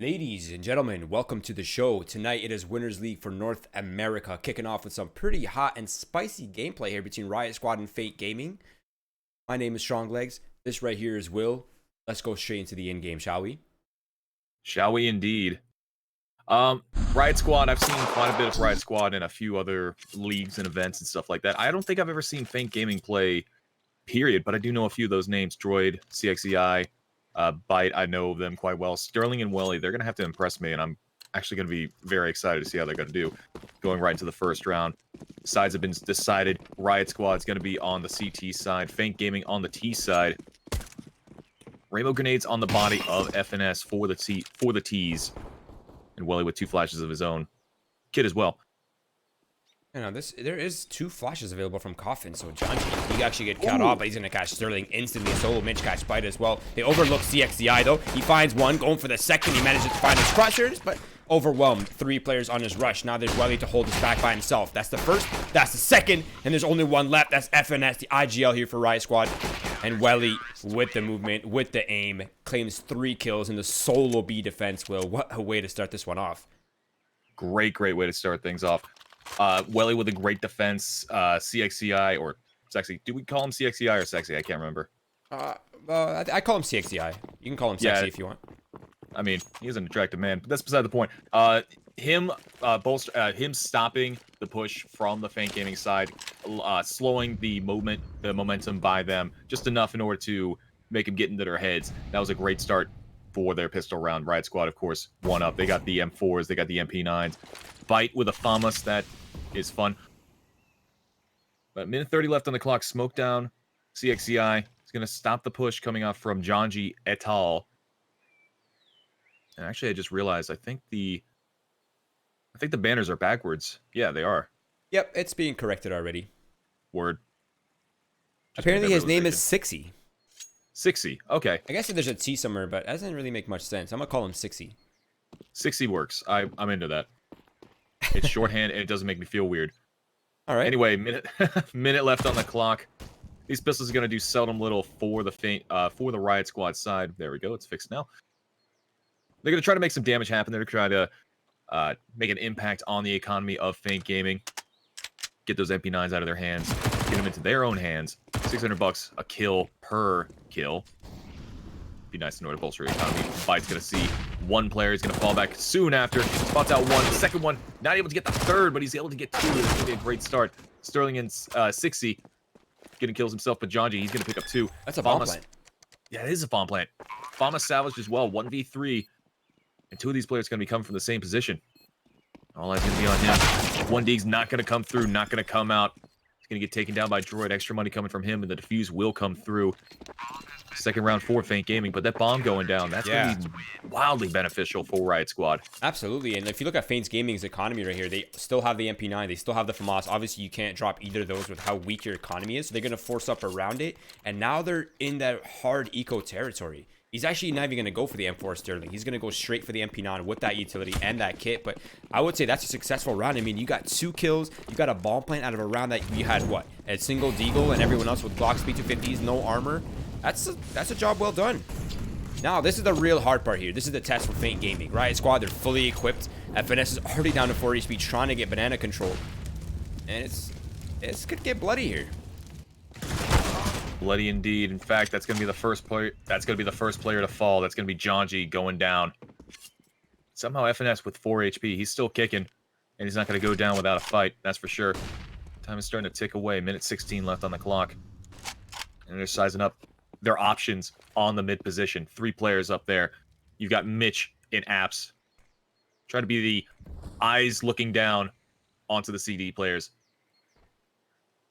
Ladies and gentlemen, welcome to the show. Tonight it is Winners League for North America, kicking off with some pretty hot and spicy gameplay here between Riot Squad and Fate Gaming. My name is Stronglegs. This right here is Will. Let's go straight into the in-game, shall we? Shall we indeed? Riot Squad, I've seen quite a bit of Riot Squad in a few other leagues and events and stuff like that. I don't think I've ever seen Fate Gaming play, period, but I do know a few of those names. Droid, CXEI, Byte, I know them quite well. Sterling and Welly, they're going to have to impress me, and I'm actually going to be very excited to see how they're going to do. Going right into the first round. Sides have been decided. Riot Squad's going to be on the CT side. Fate Gaming on the T side. Rainbow grenades on the body of FNS for the T's. And Welly with 2 flashes of his own. Kid as well. You know, there is 2 flashes available from Coffin, so John he actually get cut off, but he's gonna catch Sterling instantly. Solo Mitch catch Bite as well. They overlook CXCI though. He finds one, going for the second. He manages to find his crushers, but overwhelmed. 3 players on his rush. Now there's Welly to hold his back by himself. That's the first, that's the second, and there's only one left. That's FNS, the IGL here for Riot Squad. And Welly, with the movement, with the aim, claims 3 kills in the solo B defense. Will, what a way to start this one off. Great way to start things off. Welly with a great defense. CXCI, or Sexy. Do we call him CXCI or Sexy? I can't remember. Well, I call him CXCI. You can call him Sexy if you want. I mean, he's an attractive man, but that's beside the point. Him stopping the push from the Fate Gaming side, slowing the momentum by them just enough in order to make him get into their heads. That was a great start for their pistol round. Riot Squad, of course, one up. They got the M4s, they got the MP9s. Bite with a FAMAS, that is fun. But minute 30 left on the clock. Smoke down. CXCI is going to stop the push coming out from Janji et al. And actually, I just realized, I think the banners are backwards. Yeah, they are. Yep, it's being corrected already. Word. Apparently his name is Sixy. Sixy, okay. I guess there's a T somewhere, but that doesn't really make much sense. I'm going to call him Sixy. Sixy works. I'm into that. It's shorthand, and it doesn't make me feel weird. All right. Anyway, minute left on the clock. These pistols are going to do seldom little for the Riot Squad side. There we go. It's fixed now. They're going to try to make some damage happen. They're going to try to make an impact on the economy of Fate Gaming. Get those MP9s out of their hands. Get them into their own hands. $600 a kill per kill. Be nice in order to bolster your economy. Bite's going to see one player. He's going to fall back soon after. Spots out one. The second one, not able to get the third, but he's able to get 2. It's going to be a great start. Sterling and Sixy getting kills himself, but Janji, he's going to pick up 2. That's a bomb plant. Yeah, it is a bomb plant. FAMAS salvaged as well. 1v3. And 2 of these players are going to be coming from the same position. All eyes going to be on him. 1D's not going to come through, not going to come out. He's going to get taken down by Droid. Extra money coming from him, and the defuse will come through. Second round for Fate Gaming, but that bomb going down, that's going to be wildly beneficial for Riot Squad. Absolutely, and if you look at Fate Gaming's economy right here, they still have the MP9, they still have the FAMAS. Obviously, you can't drop either of those with how weak your economy is, so they're going to force up around it, and now they're in that hard eco territory. He's actually not even going to go for the M4 Sterling. He's going to go straight for the MP9 with that utility and that kit. But I would say that's a successful round. I mean, you got 2 kills. You got a bomb plant out of a round that you had, what? A single deagle and everyone else with Glock speed 250s, no armor. That's a job well done. Now, this is the real hard part here. This is the test for Fate Gaming. Riot Squad, they're fully equipped. FNS is already down to 4 HP trying to get banana control. And it's could get bloody here. Bloody indeed. In fact, that's going to be the first player. That's going to be the first player to fall. That's going to be Janji going down. Somehow FNS with 4 HP. He's still kicking, and he's not going to go down without a fight. That's for sure. Time is starting to tick away. Minute 16 left on the clock, and they're sizing up their options on the mid position. 3 players up there. You've got Mitch in apps, trying to be the eyes looking down onto the CD players.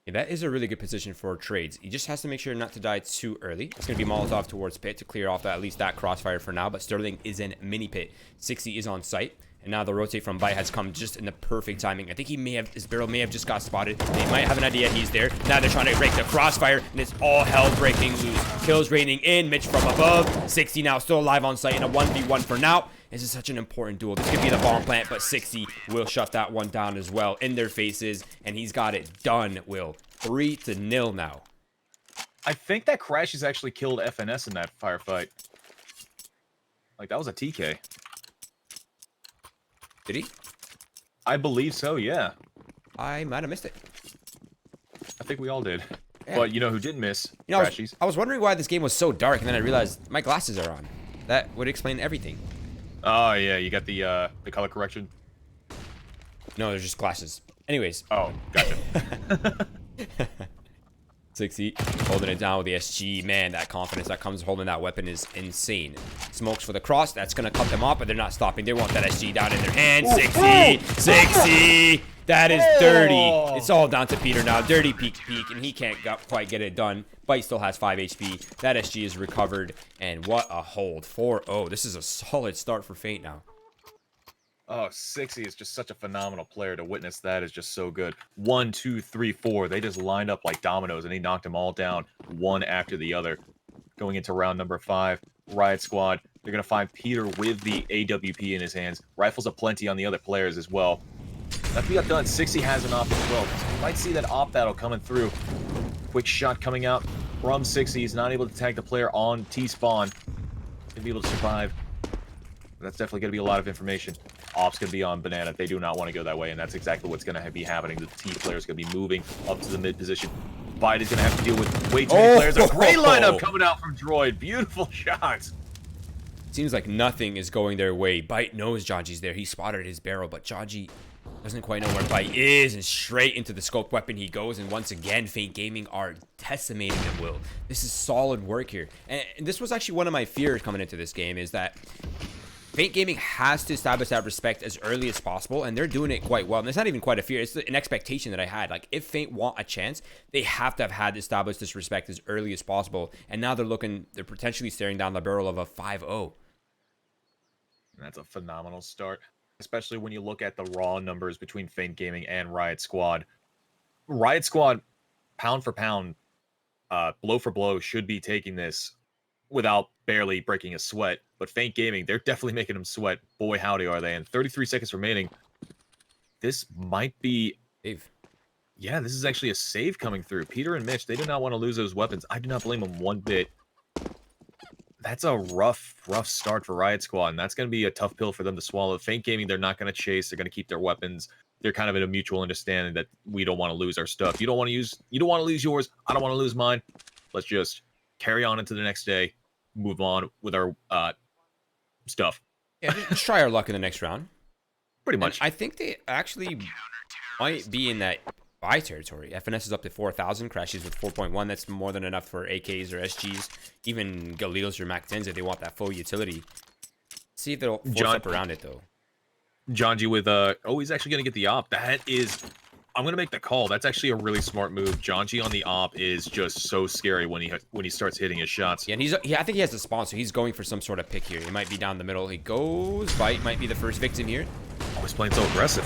Yeah, that is a really good position for trades. He just has to make sure not to die too early. It's going to be Molotov towards pit to clear off at least that crossfire for now. But Sterling is in mini pit. 60 is on site. And now the rotate from Bite has come just in the perfect timing. I think his barrel may have just got spotted. They might have an idea he's there. Now they're trying to break the crossfire. And it's all hell breaking loose. Kills raining in. Mitch from above. 60 now still alive on site in a 1v1 for now. This is such an important duel. This could be the bomb plant, but 60 will shut that one down as well in their faces. And he's got it done, Will. 3-0 now. I think that Crashes actually killed FNS in that firefight. Like, that was a TK. Did he? I believe so, yeah. I might have missed it. I think we all did. Yeah. But you know who didn't miss? You know, Crashies. I was wondering why this game was so dark, and then I realized my glasses are on. That would explain everything. Oh, yeah, you got the color correction. No, they're just glasses. Anyways. Oh, gotcha. 60, holding it down with the SG. Man, that confidence that comes holding that weapon is insane. Smokes for the cross. That's going to cut them off, but they're not stopping. They want that SG down in their hand. 60, 60. That is dirty. It's all down to Peter now. Dirty peek, and he can't quite get it done. Bite still has 5 HP. That SG is recovered, and what a hold. 4-0. This is a solid start for Feint now. Oh, 60 is just such a phenomenal player. To witness that is just so good. 1, 2, 3, 4. They just lined up like dominoes, and he knocked them all down, one after the other. Going into round number 5, Riot Squad. They're going to find Peter with the AWP in his hands. Rifles aplenty on the other players as well. After we got done, 60 has an op as well. Might see that op battle coming through. Quick shot coming out from 60. He's not able to tag the player on T-spawn. Gonna be able to survive. That's definitely going to be a lot of information. Op's going to be on Banana. They do not want to go that way, and that's exactly what's going to be happening. The T player is going to be moving up to the mid position. Bite is going to have to deal with way too many players. A great lineup coming out from Droid. Beautiful shots. Seems like nothing is going their way. Bite knows Janji's there. He spotted his barrel, but Janji doesn't quite know where Bite is, and straight into the scoped weapon he goes. And once again, Feint Gaming are decimating them, Will. This is solid work here. And this was actually one of my fears coming into this game, is that Feint Gaming has to establish that respect as early as possible, and they're doing it quite well. And it's not even quite a fear. It's an expectation that I had. Like, if Feint want a chance, they have to have had established this respect as early as possible. And now they're potentially staring down the barrel of a 5-0. That's a phenomenal start, especially when you look at the raw numbers between Feint Gaming and Riot Squad. Riot Squad, pound for pound, blow for blow, should be taking this without barely breaking a sweat. But Feint Gaming, they're definitely making them sweat. Boy, howdy are they. And 33 seconds remaining. This might be... Save. Yeah, this is actually a save coming through. Peter and Mitch, they do not want to lose those weapons. I do not blame them one bit. That's a rough start for Riot Squad, and that's going to be a tough pill for them to swallow. Feint Gaming, they're not going to chase. They're going to keep their weapons. They're kind of in a mutual understanding that we don't want to lose our stuff. You don't want to lose yours. I don't want to lose mine. Let's just carry on into the next day, move on with our stuff. Yeah, just try our luck in the next round. Pretty much. And I think they actually might be in that buy territory. FNS is up to 4,000. Crashes with 4.1. That's more than enough for AKs or SGs. Even Galils or Mac 10s if they want that full utility. See if they'll force up around it, though. Janji with, he's actually going to get the op. That is... I'm going to make the call. That's actually a really smart move. Janji on the op is just so scary when he starts hitting his shots. Yeah, and I think he has the spawn, so he's going for some sort of pick here. He might be down the middle. He goes. Bite might be the first victim here. Oh, he's playing so aggressive.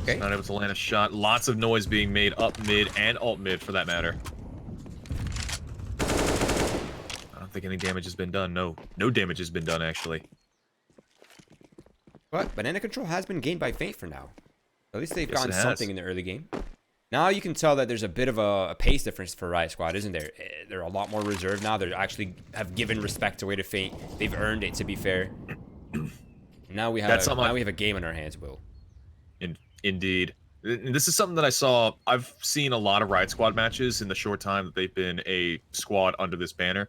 Okay. Not able to land a shot. Lots of noise being made up mid and alt mid for that matter. I don't think any damage has been done. No damage has been done actually. But banana control has been gained by Feint for now. At least they've gotten has. something in the early game. Now you can tell that there's a bit of a pace difference for Riot Squad, isn't there? They're a lot more reserved now. They actually have given respect away to Feint. They've earned it, to be fair. Now we have a game in our hands, Will. Indeed. This is something that I saw. I've seen a lot of Riot Squad matches in the short time that they've been a squad under this banner.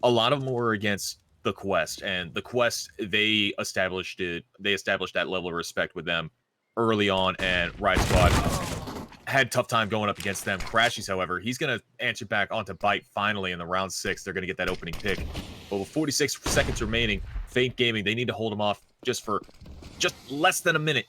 A lot of them were against the Quest, and the Quest, they established that level of respect with them early on, and Riot Squad had a tough time going up against them. Crashies, however, he's going to answer back onto Bite finally in the round 6. They're going to get that opening pick. But with 46 seconds remaining, Feint Gaming, they need to hold him off just less than a minute.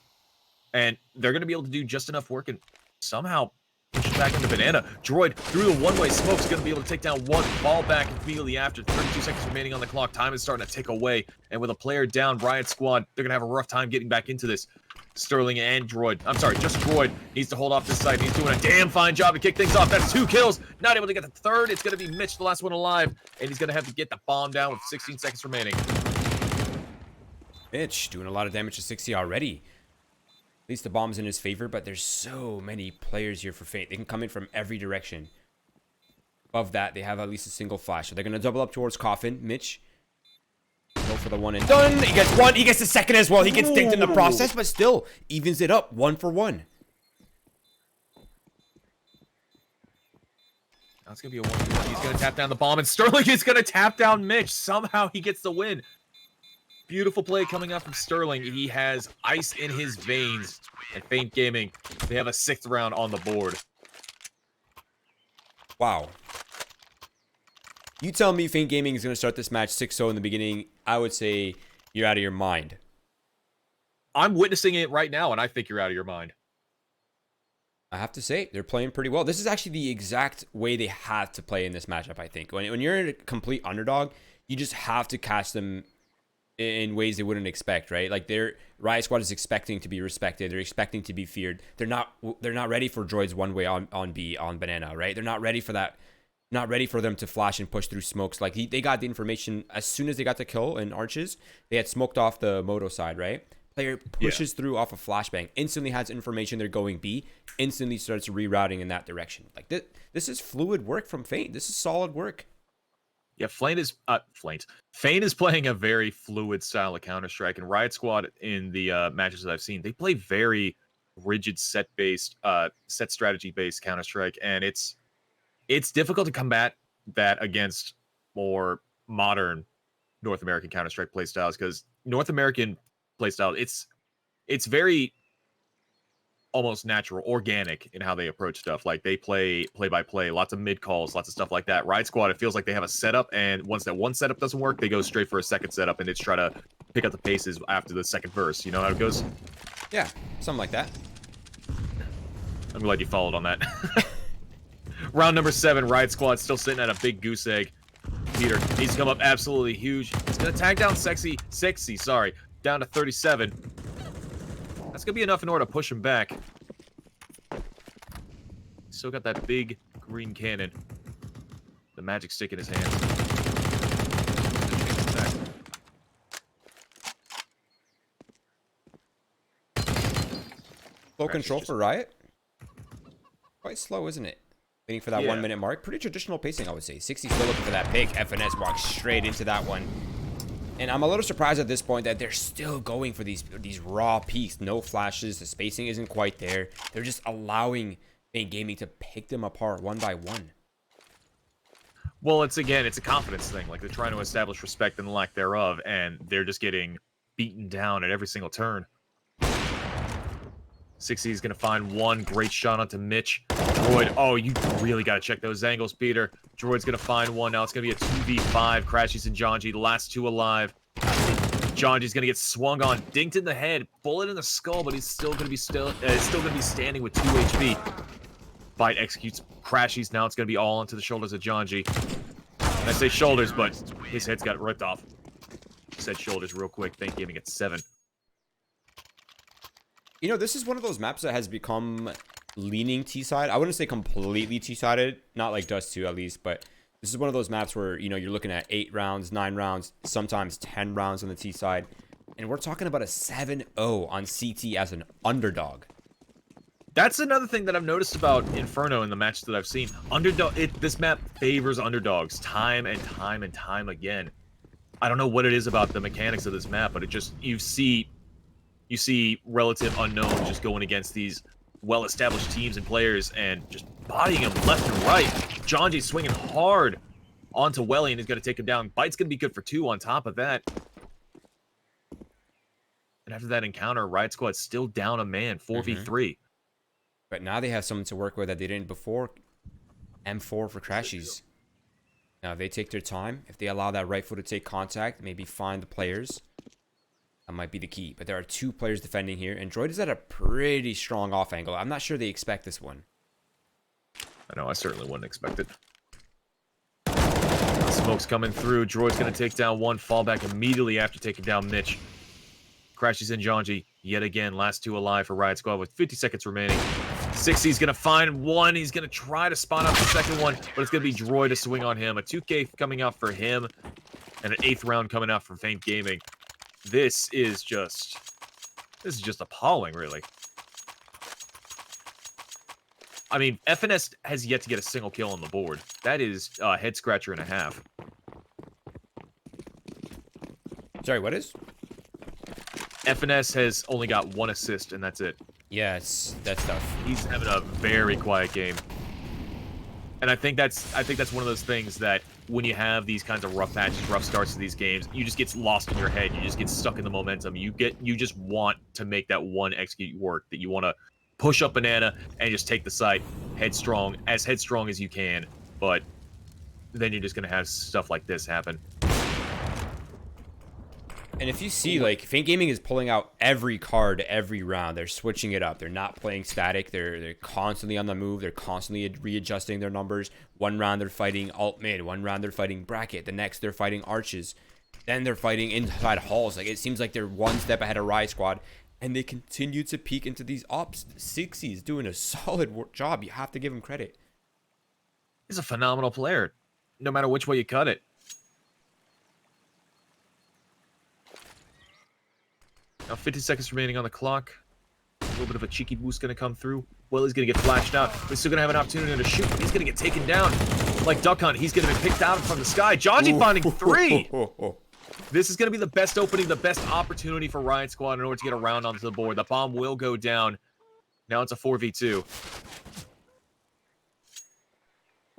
And they're going to be able to do just enough work and somehow push it back into Banana. Droid through the one-way smoke is going to be able to take down one. Ball back immediately after. 32 seconds remaining on the clock. Time is starting to tick away. And with a player down, Riot Squad, they're going to have a rough time getting back into this. Sterling and Droid. I'm sorry, just Droid needs to hold off this side. He's doing a damn fine job to kick things off. That's 2 kills. Not able to get the third. It's going to be Mitch, the last one alive. And he's going to have to get the bomb down with 16 seconds remaining. Mitch doing a lot of damage to 60 already. At least the bomb's in his favor, but there's so many players here for Feint. They can come in from every direction. Above that, they have at least a single flash. So they're going to double up towards Coffin. Mitch Go for the one and done. He gets one. He gets the second as well. He gets dinked in the process, but still evens it up 1 for 1. That's going to be a 1v1. He's going to tap down the bomb, and Sterling is going to tap down Mitch. Somehow he gets the win. Beautiful play coming out from Sterling. He has ice in his veins. And Feint Gaming, they have a 6th round on the board. Wow. You tell me Feint Gaming is going to start this match 6-0 in the beginning. I would say you're out of your mind. I'm witnessing it right now, and I think you're out of your mind. I have to say, they're playing pretty well. This is actually the exact way they have to play in this matchup, I think. When you're a complete underdog, you just have to catch them in ways they wouldn't expect, right? Like Riot Squad is expecting to be respected. They're expecting to be feared. They're not ready for droids one way on B on banana, right? They're not ready for that. Not ready for them to flash and push through smokes. Like they got the information as soon as they got the kill in Arches. They had smoked off the Moto side, right? Player pushes through off a flashbang, instantly has information they're going B, instantly starts rerouting in that direction. Like this is fluid work from Feint. This is solid work. Yeah, Feint is playing a very fluid style of Counter-Strike, and Riot Squad in the matches that I've seen, they play very rigid set strategy-based Counter-Strike, and it's difficult to combat that against more modern North American Counter-Strike playstyles, because North American playstyle, it's very almost natural, organic in how they approach stuff. Like they play by play, lots of mid calls, lots of stuff like that. Riot Squad, it feels like they have a setup, and once that one setup doesn't work, they go straight for a second setup and it's try to pick up the paces after the second verse. You know how it goes? Yeah, something like that. I'm glad you followed on that. Round number 7, Riot Squad still sitting at a big goose egg. Peter needs to come up absolutely huge. He's gonna tag down Sexy, down to 37. That's gonna be enough in order to push him back. Still got that big green cannon. The magic stick in his hands. Slow control for Riot. Quite slow, isn't it? Waiting for that 1 minute mark. Pretty traditional pacing, I would say. 60 still looking for that pick. FNS walks straight into that one. And I'm a little surprised at this point that they're still going for these raw peaks. No flashes. The spacing isn't quite there. They're just allowing Feint Gaming to pick them apart one by one. Well, it's a confidence thing. Like, they're trying to establish respect and the lack thereof, and they're just getting beaten down at every single turn. 60 is going to find one great shot onto Mitch. Droid, oh, you really got to check those angles, Peter. Droid's going to find one. Now it's going to be a 2v5. Crashies and Janji, the last two alive. Janji's going to get swung on, dinked in the head, bullet in the skull, but he's still going to be standing with 2 HP. Fight executes Crashies. Now it's going to be all onto the shoulders of Janji. And I say shoulders, but his head's got ripped off. Said shoulders real quick. Feint Gaming at 7. You know, this is one of those maps that has become leaning T-side. I wouldn't say completely T-sided, not like Dust 2 at least, but this is one of those maps where, you know, you're looking at 8 rounds, 9 rounds, sometimes 10 rounds on the T-side. And we're talking about a 7-0 on CT as an underdog. That's another thing that I've noticed about Inferno in the matches that I've seen. This map favors underdogs time and time and time again. I don't know what it is about the mechanics of this map, but it just, you see relative unknowns just going against these well-established teams and players and just bodying them left and right. Janji swinging hard onto Welly and is going to take him down. Bite's going to be good for 2 on top of that. And after that encounter, Riot Squad's still down a man, 4v3. But now they have someone to work with that they didn't before. M4 for Crashies. Now, if they take their time, if they allow that right foot to take contact, maybe find the players, that might be the key. But there are 2 players defending here, and Droid is at a pretty strong off angle. I'm not sure they expect this one. I know, I certainly wouldn't expect it. Smoke's coming through. Droid's going to take down one, fall back immediately after taking down Mitch. Crashies in Janji, yet again, last 2 alive for Riot Squad with 50 seconds remaining. 60's going to find one. He's going to try to spot out the second one, but it's going to be Droid to swing on him. A 2K coming out for him, and an 8th round coming out from Feint Gaming. This is just appalling, really. I mean, FNS has yet to get a single kill on the board. That is a head scratcher and a half. Sorry, what is? FNS has only got 1 assist, and that's it. Yeah, that's tough. He's having a very quiet game. And I think that's one of those things that when you have these kinds of rough patches, rough starts to these games, you just get lost in your head. You just get stuck in the momentum. You just want to make that one execute work, that you want to push up banana and just take the site headstrong as you can. But then you're just going to have stuff like this happen. And if you see, like, Faint Gaming is pulling out every card every round. They're switching it up. They're not playing static. They're constantly on the move. They're constantly readjusting their numbers. One round they're fighting alt mid. One round they're fighting bracket. The next they're fighting arches. Then they're fighting inside halls. Like, it seems like they're one step ahead of Riot Squad. And they continue to peek into these ops. Sixie's doing a solid job. You have to give him credit. He's a phenomenal player, no matter which way you cut it. Now 50 seconds remaining on the clock. A little bit of a cheeky boost going to come through. Well, he's going to get flashed out. He's still going to have an opportunity to shoot. He's going to get taken down. Like Duck Hunt, he's going to be picked out from the sky. Janji finding 3! This is going to be the best opening, the best opportunity for Riot Squad in order to get a round onto the board. The bomb will go down. Now it's a 4v2.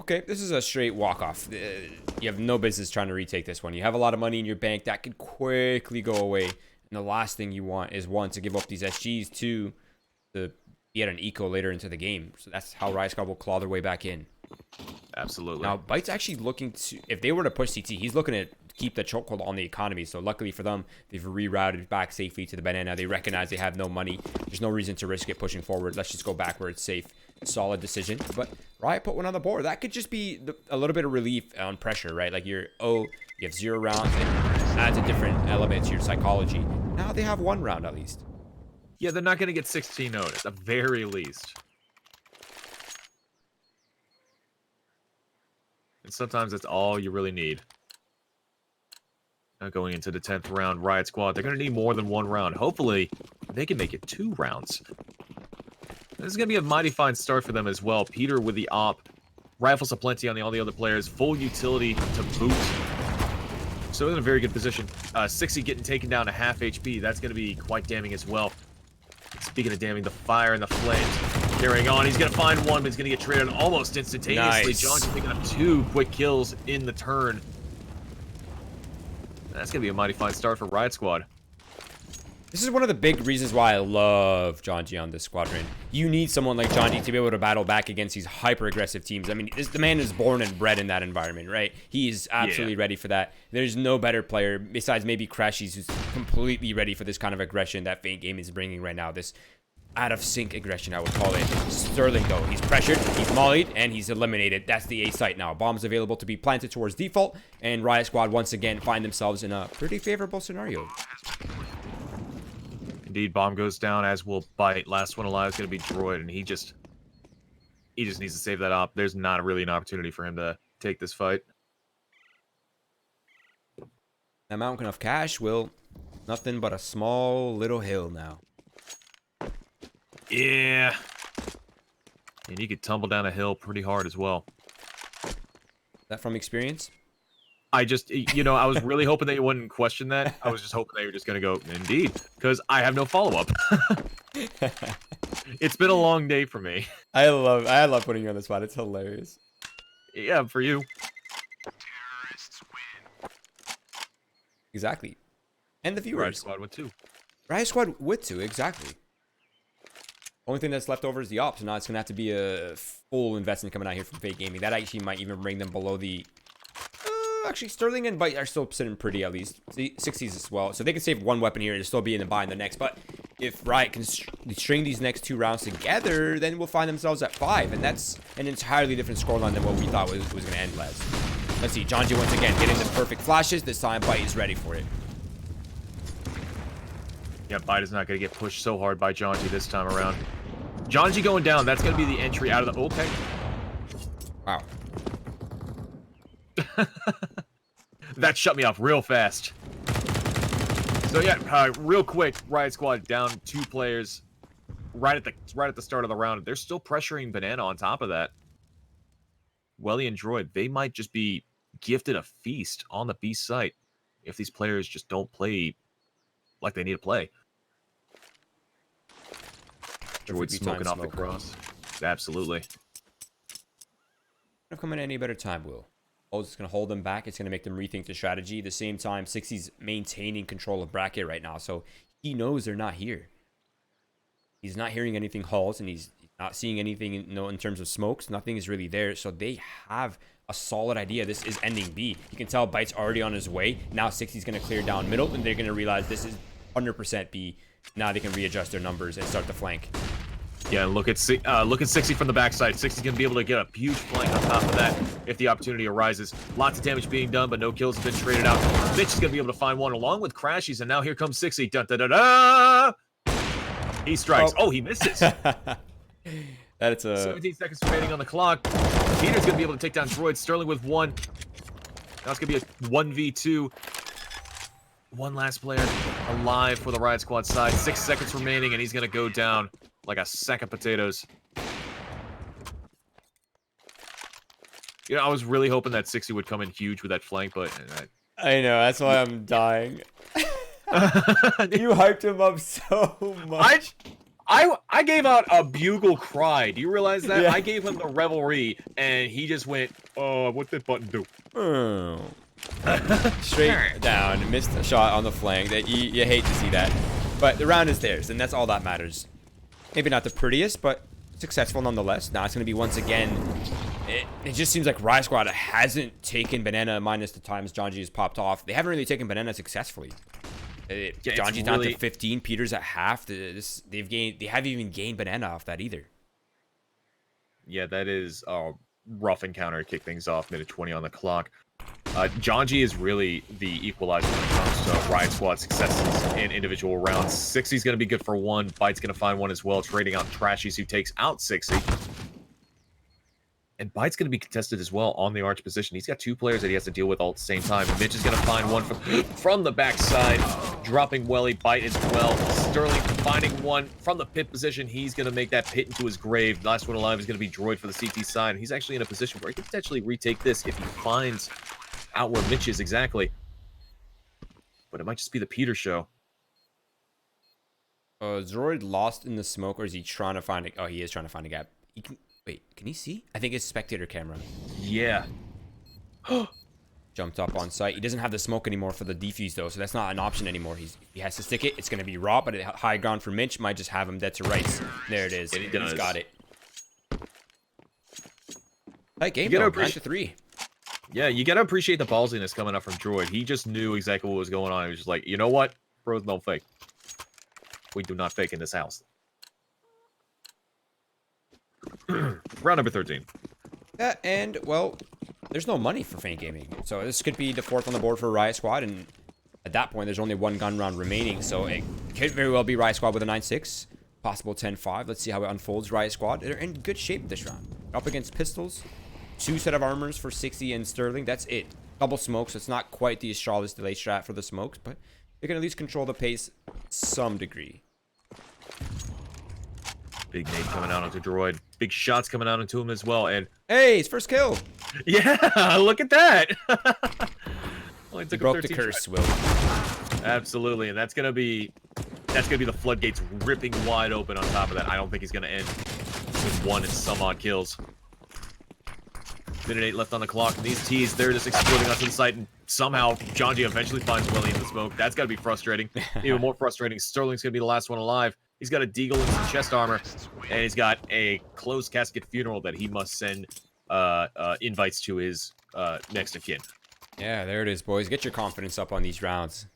Okay, this is a straight walk-off. You have no business trying to retake this one. You have a lot of money in your bank. That could quickly go away. And the last thing you want is, 1, to give up these SGs, 2, to be at an eco later into the game. So that's how Riot Squad will claw their way back in. Absolutely. Now, Byte's actually looking to, if they were to push CT, he's looking to keep the chokehold on the economy. So luckily for them, they've rerouted back safely to the banana. They recognize they have no money. There's no reason to risk it pushing forward. Let's just go back where it's safe. Solid decision. But Riot put one on the board. That could just be a little bit of relief on pressure, right? Like you have 0 rounds. It adds a different element to your psychology. Now they have 1 round at least. Yeah, they're not going to get 16-0 at the very least. And sometimes that's all you really need. Now going into the 10th round, Riot Squad, they're going to need more than 1 round. Hopefully, they can make it 2 rounds. This is going to be a mighty fine start for them as well. Peter with the op. Rifles aplenty on all the other players. Full utility to boot. So in a very good position. 60 getting taken down to half HP. That's going to be quite damning as well. Speaking of damning, the fire and the flames carrying on. He's going to find 1, but he's going to get traded almost instantaneously. Nice. John's picking up 2 quick kills in the turn. That's going to be a mighty fine start for Riot Squad. This is one of the big reasons why I love Janji on this squadron. You need someone like Janji to be able to battle back against these hyper-aggressive teams. I mean, the man is born and bred in that environment, right? He is absolutely ready for that. There's no better player besides maybe Crashies who's completely ready for this kind of aggression that Faint Game is bringing right now. This out-of-sync aggression, I would call it. Sterling, though. He's pressured, he's mollied, and he's eliminated. That's the A site now. Bombs available to be planted towards default, and Riot Squad once again find themselves in a pretty favorable scenario. Indeed, bomb goes down, as will Byte. Last one alive is going to be Droid, and he just needs to save that op. There's not really an opportunity for him to take this fight. That mountain of cash will nothing but a small little hill now. Yeah. And you could tumble down a hill pretty hard as well. Is that from experience? I just, I was really hoping that you wouldn't question that. I was just hoping that you were just going to go, indeed, because I have no follow-up. It's been a long day for me. I love putting you on the spot. It's hilarious. Yeah, for you. Exactly. And the viewers. Riot Squad with 2. Riot Squad with 2, exactly. Only thing that's left over is the ops. So now it's going to have to be a full investment coming out here from Fake Gaming. That actually might even bring them below the... actually, Sterling and Byte are still sitting pretty, at least. 60s as well. So they can save 1 weapon here and still be in the buy in the next. But if Riot can string these next 2 rounds together, then we'll find themselves at 5. And that's an entirely different scoreline than what we thought was going to end as. Let's see. Janji once again getting the perfect flashes. This time, Byte is ready for it. Yeah, Byte is not going to get pushed so hard by Janji this time around. Janji going down. That's going to be the entry out of the... Okay. Wow. That shut me off real fast. So yeah, real quick, Riot Squad down 2 players right at the start of the round. They're still pressuring Banana on top of that. Welly and Droid, they might just be gifted a feast on the B site. if these players just don't play like they need to play. Droid smoking off the cross. Absolutely. If come in any better time, Will. Oh, it's going to hold them back. It's going to make them rethink the strategy. At the same time, 60's maintaining control of bracket right now, so he knows they're not here. He's not hearing anything halls, and he's not seeing anything in terms of smokes. Nothing is really there, so they have a solid idea. This is ending B. You can tell Byte's already on his way. Now 60's going to clear down middle, and they're going to realize this is 100% B. Now they can readjust their numbers and start the flank. Yeah, look at 60 from the backside. 60's gonna be able to get a huge flank on top of that if the opportunity arises. Lots of damage being done, but no kills have been traded out. Mitch is gonna be able to find one along with Crashies, and now here comes 60. Dun, dun, dun, dun! He strikes. Oh, he misses. That's a 17 seconds remaining on the clock. Peter's gonna be able to take down Droid. Sterling with one. Now it's gonna be a 1v2. One last player alive for the Riot Squad side. 6 seconds remaining, and he's gonna go down like a sack of potatoes. You know, I was really hoping that 60 would come in huge with that flank, but I know, that's why I'm dying. You hyped him up so much. I gave out a bugle cry. Do you realize that? Yeah. I gave him the revelry, and he just went, "Oh, what did button do?" Oh. Straight down, missed a shot on the flank. That you hate to see that, but the round is theirs, and that's all that matters. Maybe not the prettiest, but successful nonetheless. Now it's going to be once again. It just seems like Riot Squad hasn't taken banana minus the times Janji has popped off. They haven't really taken banana successfully. Janji's down to 15. Peter's at half. They haven't even gained banana off that either. Yeah, that is a rough encounter to kick things off. Minute 20 on the clock. Janji is really the equalizer when it comes to Riot Squad successes in individual rounds. 60's going to be good for one. Byte's going to find one as well, trading out Trashies, who takes out 60. And Byte's going to be contested as well on the arch position. He's got 2 players that he has to deal with all at the same time. Mitch is going to find one from the backside, dropping Welly. Byte as well. Sterling finding one from the pit position. He's going to make that pit into his grave. Last one alive is going to be Droid for the CT side. And he's actually in a position where he could potentially retake this if he finds out where Mitch is exactly. But it might just be the Peter show. Droid lost in the smoke, or is he trying to find it? Oh, he is trying to find a gap. Wait, can he see? I think it's spectator camera. Yeah. Jumped up on site. He doesn't have the smoke anymore for the defuse, though, so that's not an option anymore. He has to stick it. It's going to be raw, but high ground for Mitch might just have him dead to rights. There it is. And he's got it. Tight game, though. 9-3. Yeah, you gotta appreciate the ballsiness coming up from Droid. He just knew exactly what was going on. He was just like, you know what? Pros don't fake. We do not fake in this house. Round number 13. Yeah, and, well, there's no money for Feint Gaming. So this could be the 4th on the board for Riot Squad, and at that point, there's only 1 gun round remaining. So it could very well be Riot Squad with a 9-6. Possible 10-5. Let's see how it unfolds. Riot Squad, they're in good shape this round. Up against pistols. 2 set of armors for 60 and Sterling. That's it. Double smokes. It's not quite the Astralis delay strat for the smokes, but they can at least control the pace some degree. Big nade coming out onto Droid. Big shots coming out into him as well. And hey, his first kill. Yeah, look at that. Only took Broke the curse, Will. Absolutely, and that's gonna be the floodgates ripping wide open on top of that. I don't think he's gonna end with 1 and some odd kills. Minute 8 left on the clock. And these T's, they're just exploding onto the site, and somehow Janji eventually finds Welly in the smoke. That's got to be frustrating. Even more frustrating, Sterling's going to be the last one alive. He's got a deagle and some chest armor, and he's got a closed casket funeral that he must send invites to his next of kin. Yeah, there it is, boys. Get your confidence up on these rounds.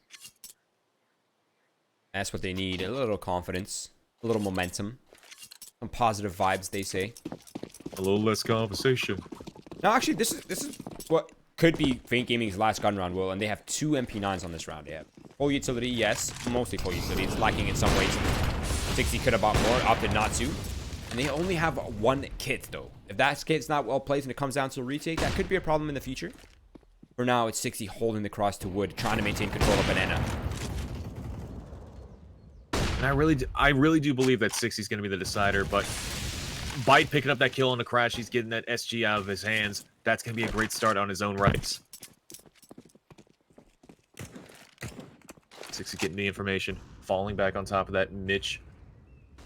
That's what they need. A little confidence, a little momentum, some positive vibes, they say. A little less conversation. No, actually, this is what could be Feint Gaming's last gun round, Will, and they have 2 MP9s on this round. They have full utility, yes, mostly full utility. It's lacking in some ways. 60 could have bought more, opted not to. And they only have 1 kit, though. If that kit's not well placed and it comes down to a retake, that could be a problem in the future. For now, it's 60 holding the cross to wood, trying to maintain control of banana. And I really do believe that 60 is going to be the decider, but Byte picking up that kill on the crash, he's getting that SG out of his hands. That's going to be a great start on his own rights. 6 is getting the information. Falling back on top of that. Mitch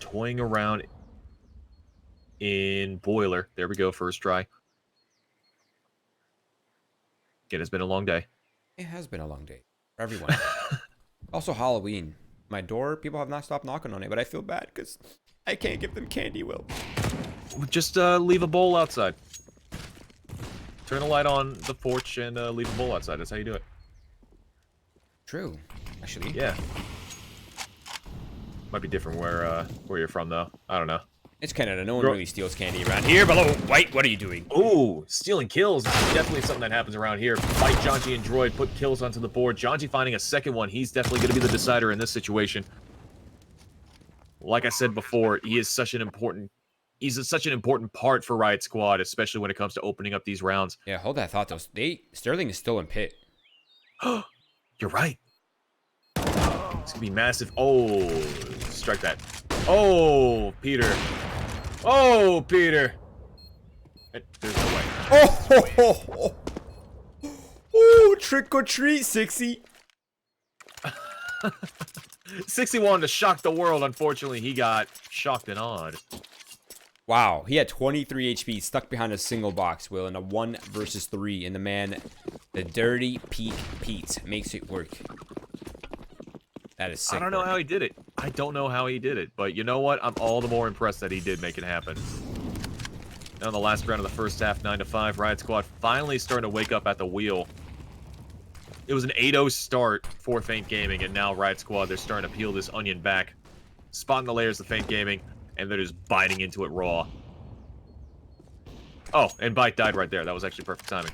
toying around in Boiler. There we go. First try. Again, it's been a long day. It has been a long day for everyone. Also Halloween. My door, people have not stopped knocking on it, but I feel bad because I can't give them candy, Will. Just leave a bowl outside. Turn a light on the porch and leave a bowl outside. That's how you do it. True, actually. Yeah. Might be different where you're from, though. I don't know. It's Canada. No one really steals candy around here. But oh, White, what are you doing? Ooh, stealing kills is definitely something that happens around here. Fight Janji and Droid, put kills onto the board. Janji finding a second one. He's definitely going to be the decider in this situation. Like I said before, he is such an important... He's such an important part for Riot Squad, especially when it comes to opening up these rounds. Yeah, hold that thought, though. Sterling is still in pit. You're right. It's going to be massive. Oh, strike that. Oh, Peter. Oh, Peter. There's no way. Oh, trick or treat, 60. 60 wanted to shock the world. Unfortunately, he got shocked and awed. Wow, he had 23 HP, stuck behind a single box, Will, in a 1 versus 3. And the man, the Dirty Peak Pete, makes it work. That is sick. I don't know how he did it. I don't know how he did it. But you know what? I'm all the more impressed that he did make it happen. Now in the last round of the first half, 9-5, Riot Squad finally starting to wake up at the wheel. It was an 8-0 start for Feint Gaming, and now Riot Squad, they're starting to peel this onion back. Spotting the layers of Feint Gaming, and they're just biting into it raw. Oh, and Bite died right there. That was actually perfect timing.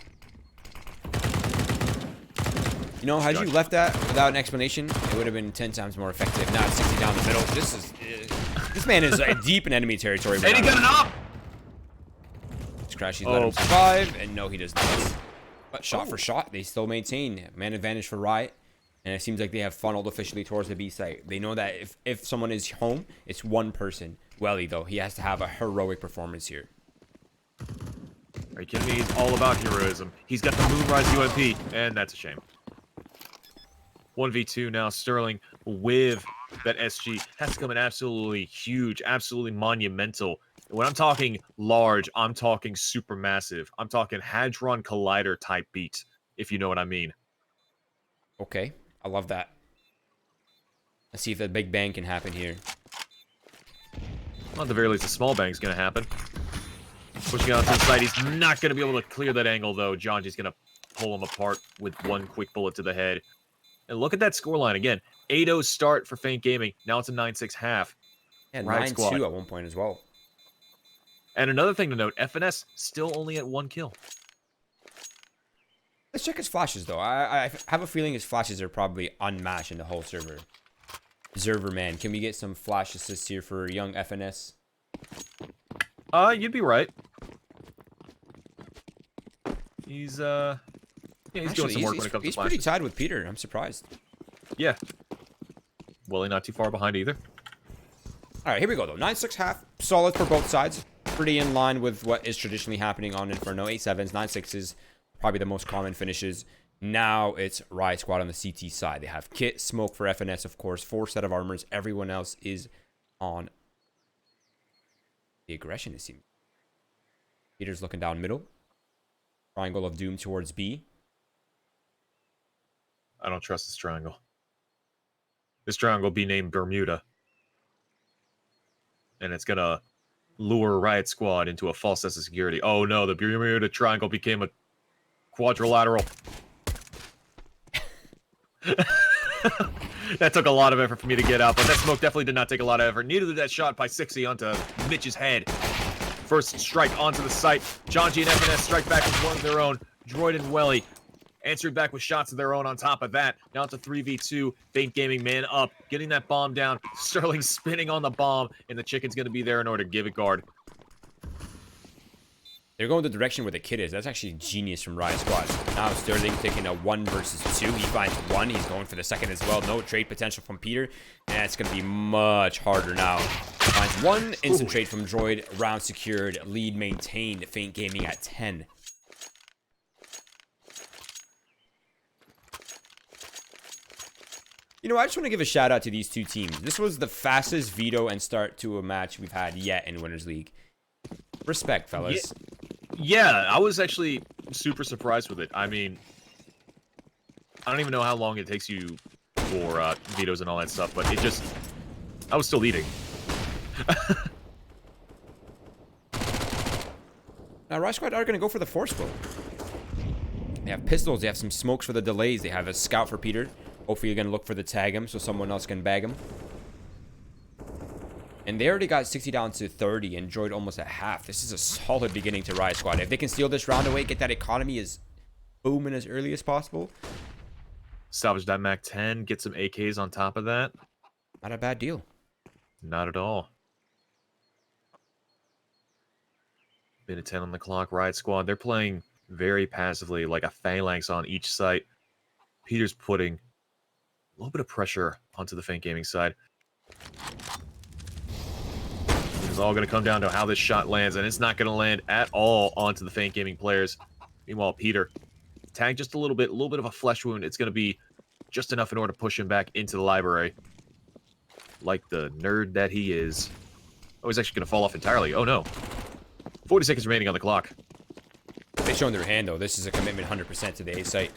You know, had you left that without an explanation, it would have been 10 times more effective. Now it's 60 down the middle. This man is deep in enemy territory. And he got an op! Scratchy let him survive, and no, he does not. But shot for shot, they still maintain man advantage for Riot, and it seems like they have funneled officially towards the B site. They know that if someone is home, it's one person. Welly, though, he has to have a heroic performance here. Are you kidding me? He's all about heroism. He's got the Moonrise UMP, and that's a shame. 1v2 now. Sterling with that SG has to come in absolutely huge, absolutely monumental. When I'm talking large, I'm talking super massive. I'm talking Hadron Collider type beat, if you know what I mean. Okay, I love that. Let's see if the big bang can happen here. Well, at the very least, the small bang's going to happen. Pushing out to the side. He's not going to be able to clear that angle, though. Janji's going to pull him apart with one quick bullet to the head. And look at that scoreline again. 8-0 start for Feint Gaming. Now it's a 9-6 half. And 9-2 at one point as well. And another thing to note, FNS still only at 1 kill. Let's check his flashes, though. I have a feeling his flashes are probably unmatched in the whole server. Observer, man. Can we get some flash assists here for young FNS? You'd be right. He's, yeah, he's doing some work when it comes to flashes. He's pretty tied with Peter. I'm surprised. Yeah. Well, he's not too far behind either. All right, here we go, though. 9-6 half. Solid for both sides. Pretty in line with what is traditionally happening on Inferno. 8-7s, 9-6s. Probably the most common finishes. Now it's Riot Squad on the CT side. They have Kit, Smoke for FNS, of course. 4 set of armors. Everyone else is on the aggression, it seems. Peter's looking down middle. Triangle of Doom towards B. I don't trust this triangle. This triangle be named Bermuda. And it's gonna lure Riot Squad into a false sense of security. Oh no, the Bermuda Triangle became a quadrilateral. That took a lot of effort for me to get out, but that smoke definitely did not take a lot of effort. Neither did that shot by 60 onto Mitch's head. First strike onto the site. Janji and FNS strike back with one of their own. Droid and Welly answered back with shots of their own on top of that. Now it's a 3v2. Feint Gaming man up, getting that bomb down. Sterling spinning on the bomb, and the chicken's going to be there in order to give it guard. They're going the direction where the kid is. That's actually genius from Riot Squad. Now Sterling taking a 1 versus 2. He finds 1. He's going for the second as well. No trade potential from Peter. And it's going to be much harder now. Finds 1 instant trade from Droid. Round secured. Lead maintained. Feint Gaming at 10. You know, I just want to give a shout out to these two teams. This was the fastest veto and start to a match we've had yet in Winners League. Respect, fellas. Yeah, I was actually super surprised with it. I mean, I don't even know how long it takes you for vetoes and all that stuff, but it just... I was still eating. Now, Riot Squad are going to go for the force bow. They have pistols. They have some smokes for the delays. They have a scout for Peter. Hopefully, you're going to look for the tag him so someone else can bag him. And they already got 60 down to 30 and Droid almost at half. This is a solid beginning to Riot Squad. If they can steal this round away, get that economy as booming as early as possible. Salvage that Mac 10, get some AKs on top of that. Not a bad deal. Not at all. Minute 10 on the clock. Riot Squad, they're playing very passively, like a phalanx on each site. Peter's putting a little bit of pressure onto the Faint Gaming side. It's all going to come down to how this shot lands, and it's not going to land at all onto the Faint Gaming players. Meanwhile, Peter, tagged just a little bit of a flesh wound. It's going to be just enough in order to push him back into the library. Like the nerd that he is. Oh, he's actually going to fall off entirely. Oh, no. 40 seconds remaining on the clock. They've shown their hand, though. This is a commitment 100% to the A site.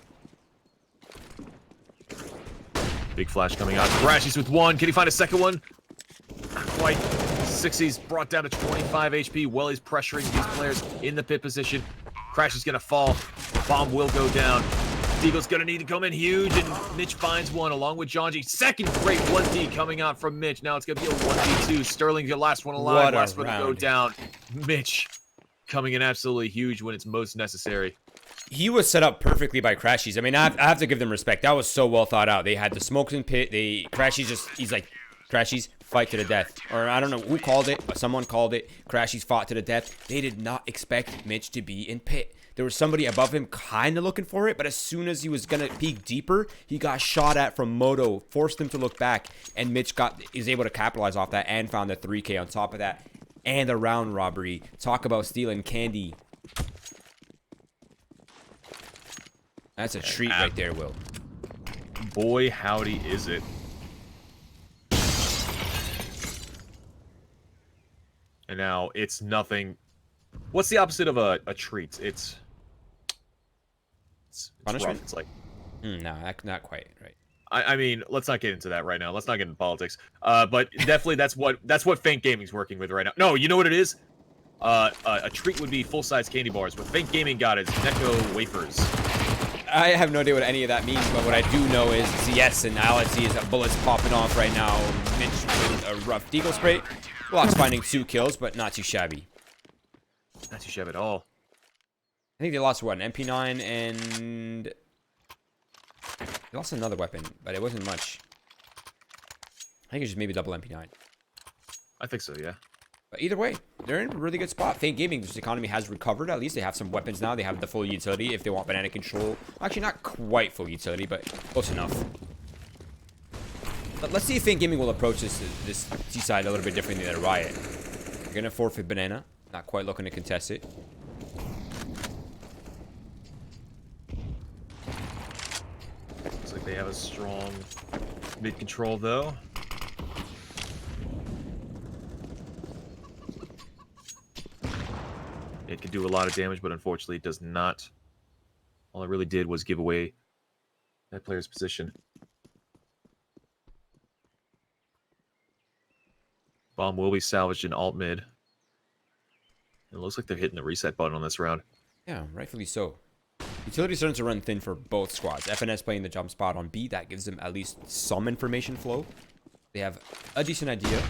Big flash coming out. Crashes with one. Can he find a second one? Not quite. 60's brought down to 25 HP. Well, he's pressuring these players in the pit position. Crash is going to fall. Bomb will go down. Deagle's going to need to come in huge, and Mitch finds one along with Jonji. Second great 1D coming out from Mitch. Now it's going to be a 1D2. Sterling's the last one alive. Last one to go down. Mitch coming in absolutely huge when it's most necessary. He was set up perfectly by Crashies. I mean, I have to give them respect. That was so well thought out. They had the smokes in pit. Crashies he's like, Crashies, fight to the death. Or I don't know who called it, but someone called it. Crashies fought to the death. They did not expect Mitch to be in pit. There was somebody above him kind of looking for it, but as soon as he was going to peek deeper, he got shot at from Moto, forced him to look back, and Mitch is able to capitalize off that and found the 3K on top of that. And a round robbery. Talk about stealing candy. That's a treat right there, Will. Boy, howdy is it. And now it's nothing. What's the opposite of a treat? It's punishment. Rough. It's like no, not quite right. I mean, let's not get into that right now. Let's not get into politics. But definitely that's what Faint Gaming's working with right now. No, you know what it is? A treat would be full-size candy bars. What Faint Gaming got is Necco wafers. I have no idea what any of that means, but what I do know is yes, and all I see is that bullets popping off right now. Mitch with a rough deagle spray. Block's finding 2 kills, but not too shabby. Not too shabby at all. I think they lost, what, an MP9 and... They lost another weapon, but it wasn't much. I think it's just maybe double MP9. I think so, yeah. But either way, they're in a really good spot. Faint Gaming's economy has recovered. At least they have some weapons now. They have the full utility if they want banana control. Actually, not quite full utility, but close enough. But let's see if Faint Gaming will approach this T-side a little bit differently than Riot. They're going to forfeit banana. Not quite looking to contest it. Looks like they have a strong mid control, though. It can do a lot of damage, but unfortunately it does not. All it really did was give away that player's position. Bomb will be salvaged in alt mid. It looks like they're hitting the reset button on this round. Yeah, rightfully so. Utility starting to run thin for both squads. FNS playing the jump spot on B. That gives them at least some information flow. They have a decent idea.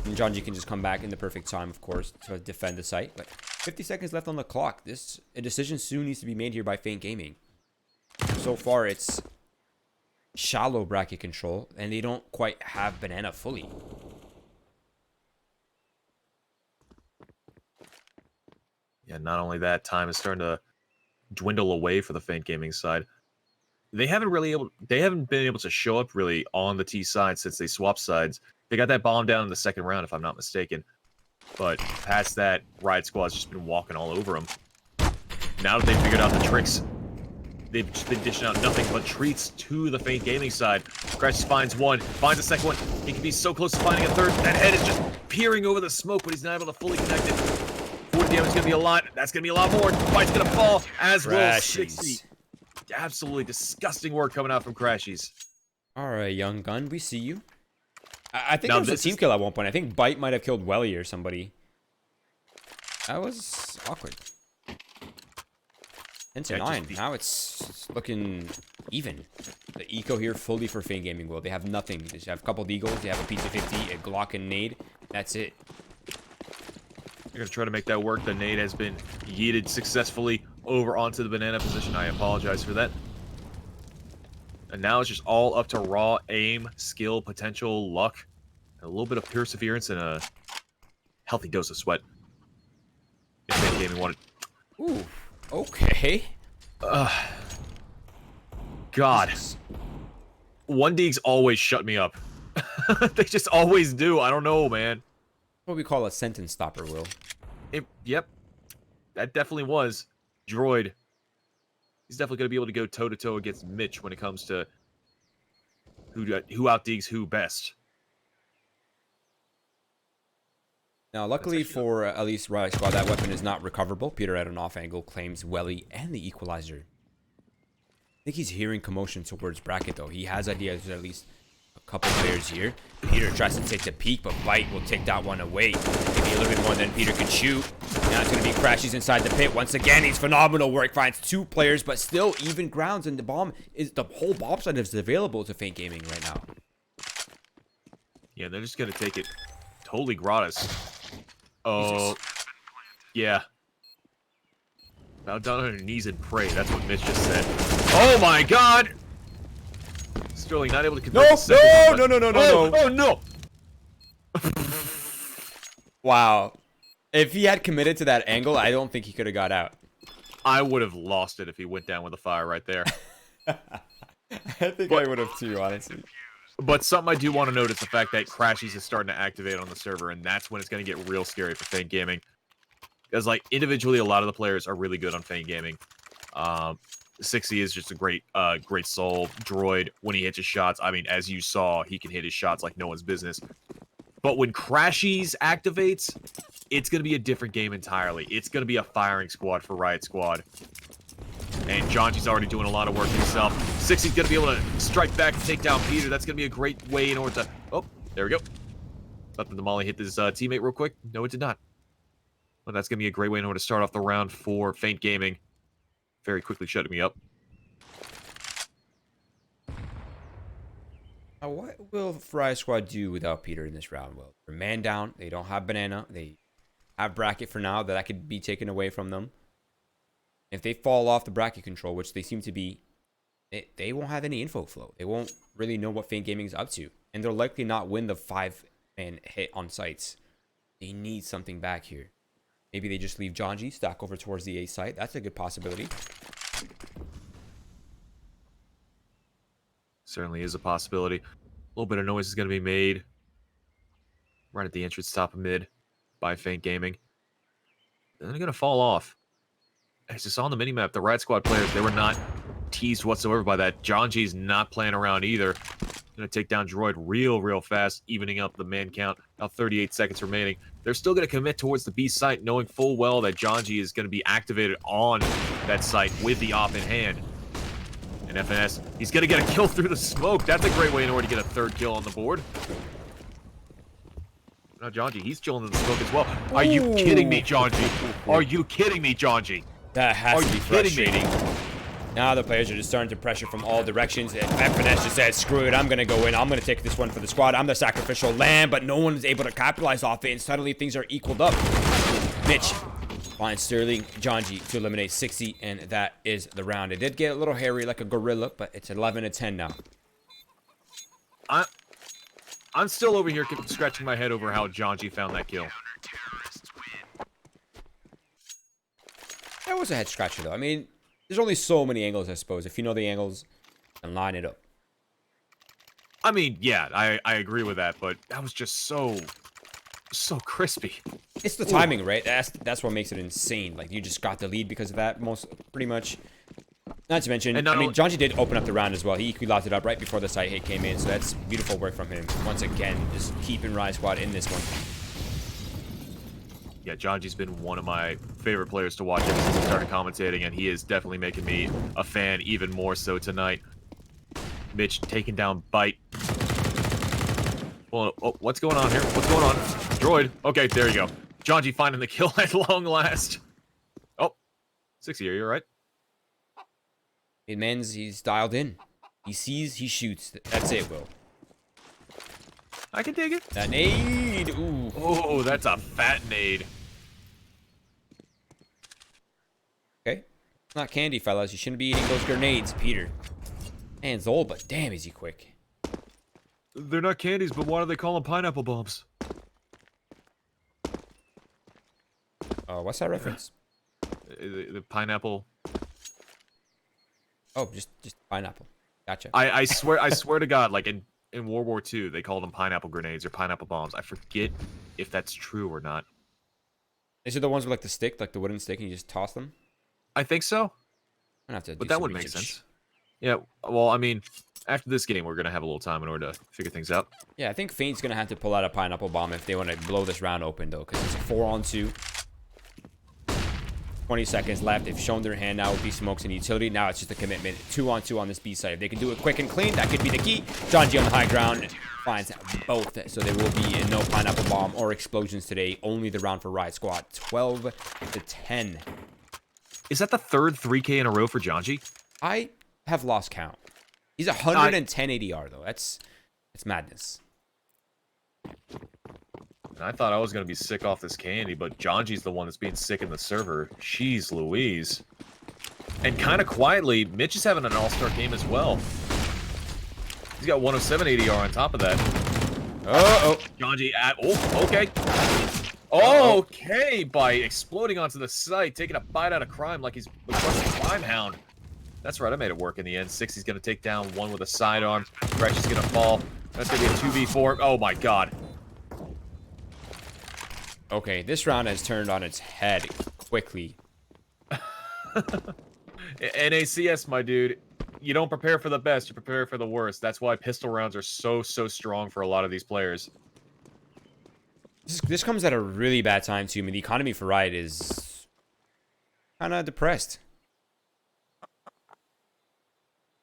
And Jonji can just come back in the perfect time, of course, to defend the site. But 50 seconds left on the clock. A decision soon needs to be made here by Faint Gaming. So far, it's shallow bracket control, and they don't quite have banana fully. Yeah, not only that, time is starting to dwindle away for the Faint Gaming side. They haven't been able to show up really on the T side since they swapped sides. They got that bomb down in the second round, if I'm not mistaken. But past that, Riot Squad's just been walking all over them. Now that they've figured out the tricks they've just been dishing out nothing but treats to the Faint Gaming side. Crashes finds one, finds a second one. He can be so close to finding a third. That head is just peering over the smoke, but he's not able to fully connect it. 40 damage is going to be a lot. That's going to be a lot more. Fight's going to fall, as will 60. Absolutely disgusting work coming out from Crashies. All right, young gun, we see you. I think it was a team kill at one point. I think Bite might have killed Welly or somebody. That was awkward. 10-9. Now it's looking even. The eco here fully for Faint Gaming will. They have nothing. They just have a couple of Deagles. They have a P250, a Glock, and nade. That's it. They're going to try to make that work. The nade has been yeeted successfully over onto the banana position. I apologize for that. And now it's just all up to raw aim, skill, potential, luck, and a little bit of perseverance and a healthy dose of sweat. If Faint Gaming wanted... Ooh, okay. God. 1Ds always shut me up. They just always do. I don't know, man. What we call a sentence stopper, Will. Yep. That definitely was. Droid. He's definitely going to be able to go toe-to-toe against Mitch when it comes to who outdigs who best. Now, luckily for at least Riot Squad, that weapon is not recoverable. Peter at an off angle claims Welly and the Equalizer. I think he's hearing commotion towards bracket, though. He has ideas at least a couple players here. Peter tries to take the peek, but Bite will take that one away. Maybe a little bit more than Peter can shoot. Now it's going to be Crashies inside the pit. Once again, he's phenomenal work. Finds 2 players, but still even grounds. And the whole bomb site is available to Faint Gaming right now. Yeah, they're just going to take it totally gratis. Oh, yeah. Bow down on your knees and pray. That's what Mitch just said. Oh my God! Sterling not able to convert. No! Wow. If he had committed to that angle, I don't think he could have got out. I would have lost it if he went down with a fire right there. I think I would have too, honestly. But something I do want to note is the fact that Crashies is starting to activate on the server, and that's when it's going to get real scary for Faint Gaming. Because, like, individually, a lot of the players are really good on Faint Gaming. 60 is just a great soul. Droid, when he hits his shots, I mean, as you saw, he can hit his shots like no one's business. But when Crashies activates, it's going to be a different game entirely. It's going to be a firing squad for Riot Squad. And Janji's already doing a lot of work himself. 60's going to be able to strike back and take down Peter. That's going to be a great way in order to... Oh, there we go. Thought that the Molly hit his teammate real quick. No, it did not. But that's going to be a great way in order to start off the round for Faint Gaming. Very quickly shutting me up. Now, what will Riot Squad do without Peter in this round? Well, they're man down. They don't have banana. They have bracket for now. That could be taken away from them. If they fall off the bracket control, which they seem to be, they won't have any info flow. They won't really know what Faint Gaming is up to. And they'll likely not win the 5-man hit on sites. They need something back here. Maybe they just leave Janji, stack over towards the A site. That's a good possibility. Certainly is a possibility. A little bit of noise is going to be made right at the entrance top of mid by Faint Gaming. Then they're going to fall off. As you saw on the minimap, the Riot Squad players, they were not teased whatsoever by that. Janji's not playing around either. Going to take down Droid real fast, evening up the man count. Now 38 seconds remaining. They're still going to commit towards the B site, knowing full well that Janji is going to be activated on that site with the op in hand. And FNS, he's going to get a kill through the smoke. That's a great way in order to get a third kill on the board. Now Janji, he's chilling in the smoke as well. Are you kidding me, Janji? Are you kidding me, Janji? That has to be frustrating. Now the players are just starting to pressure from all directions. And FNS just said, screw it, I'm going to go in. I'm going to take this one for the squad. I'm the sacrificial lamb, but no one is able to capitalize off it. And suddenly things are equaled up. Mitch finds Sterling, Janji to eliminate 60, and that is the round. It did get a little hairy like a gorilla, but it's 11-10 now. I'm still over here scratching my head over how Janji found that kill. That was a head scratcher, though. I mean, there's only so many angles, I suppose. If you know the angles, and line it up. I mean, yeah, I agree with that, but that was just so crispy. It's the timing, right? That's what makes it insane. Like, you just got the lead because of that, pretty much. Not to mention, And I mean, Janji did open up the round as well. He locked it up right before the side hit came in, so that's beautiful work from him. Once again, just keeping Riot Squad in this one. Yeah, Janji's been one of my favorite players to watch ever since I started commentating, and he is definitely making me a fan even more so tonight. Mitch taking down Bite. Well, oh, what's going on here? What's going on? Droid. Okay, there you go. Janji finding the kill at long last. Oh, 60, are you alright? He's dialed in. He sees, he shoots. That's it, Will. I can dig it. That nade. Ooh. Oh, that's a fat nade. Okay. It's not candy, fellas. You shouldn't be eating those grenades, Peter. Man's old, but damn, is he quick. They're not candies, but why do they call them pineapple bombs? What's that reference? The pineapple. Oh, just pineapple. Gotcha. I swear to God, like in World War II, they called them pineapple grenades or pineapple bombs. I forget if that's true or not. Is it the ones with like the stick, like the wooden stick, and you just toss them? I think so. I'm gonna have to do But that some would make research. sense. Yeah, well, I mean, after this game, we're going to have a little time in order to figure things out. Yeah, I think Feint's gonna have to pull out a pineapple bomb if they want to blow this round open, though, because it's a 4-on-2. 20 seconds left. They've shown their hand now with these smokes and utility. Now it's just a commitment. 2-on-2 on this B side. If they can do it quick and clean, that could be the key. Janji on the high ground finds both, so there will be no pineapple bomb or explosions today. Only the round for Riot Squad. 12-10. Is that the third 3K in a row for Janji? I have lost count. He's 110 ADR though. That's madness. And I thought I was going to be sick off this candy, but Janji's the one that's being sick in the server. Jeez Louise. And kind of quietly, Mitch is having an all-star game as well. He's got 107 ADR on top of that. Oh. Janji at... Oh, okay. Okay, by exploding onto the site, taking a bite out of crime like he's a crime hound. That's right, I made it work in the end. 60's going to take down one with a sidearm. Rex is going to fall. That's going to be a 2v4. Oh my god. Okay, this round has turned on its head quickly. NACS, my dude. You don't prepare for the best, you prepare for the worst. That's why pistol rounds are so strong for a lot of these players. This comes at a really bad time, too. I mean, the economy for Riot is kind of depressed.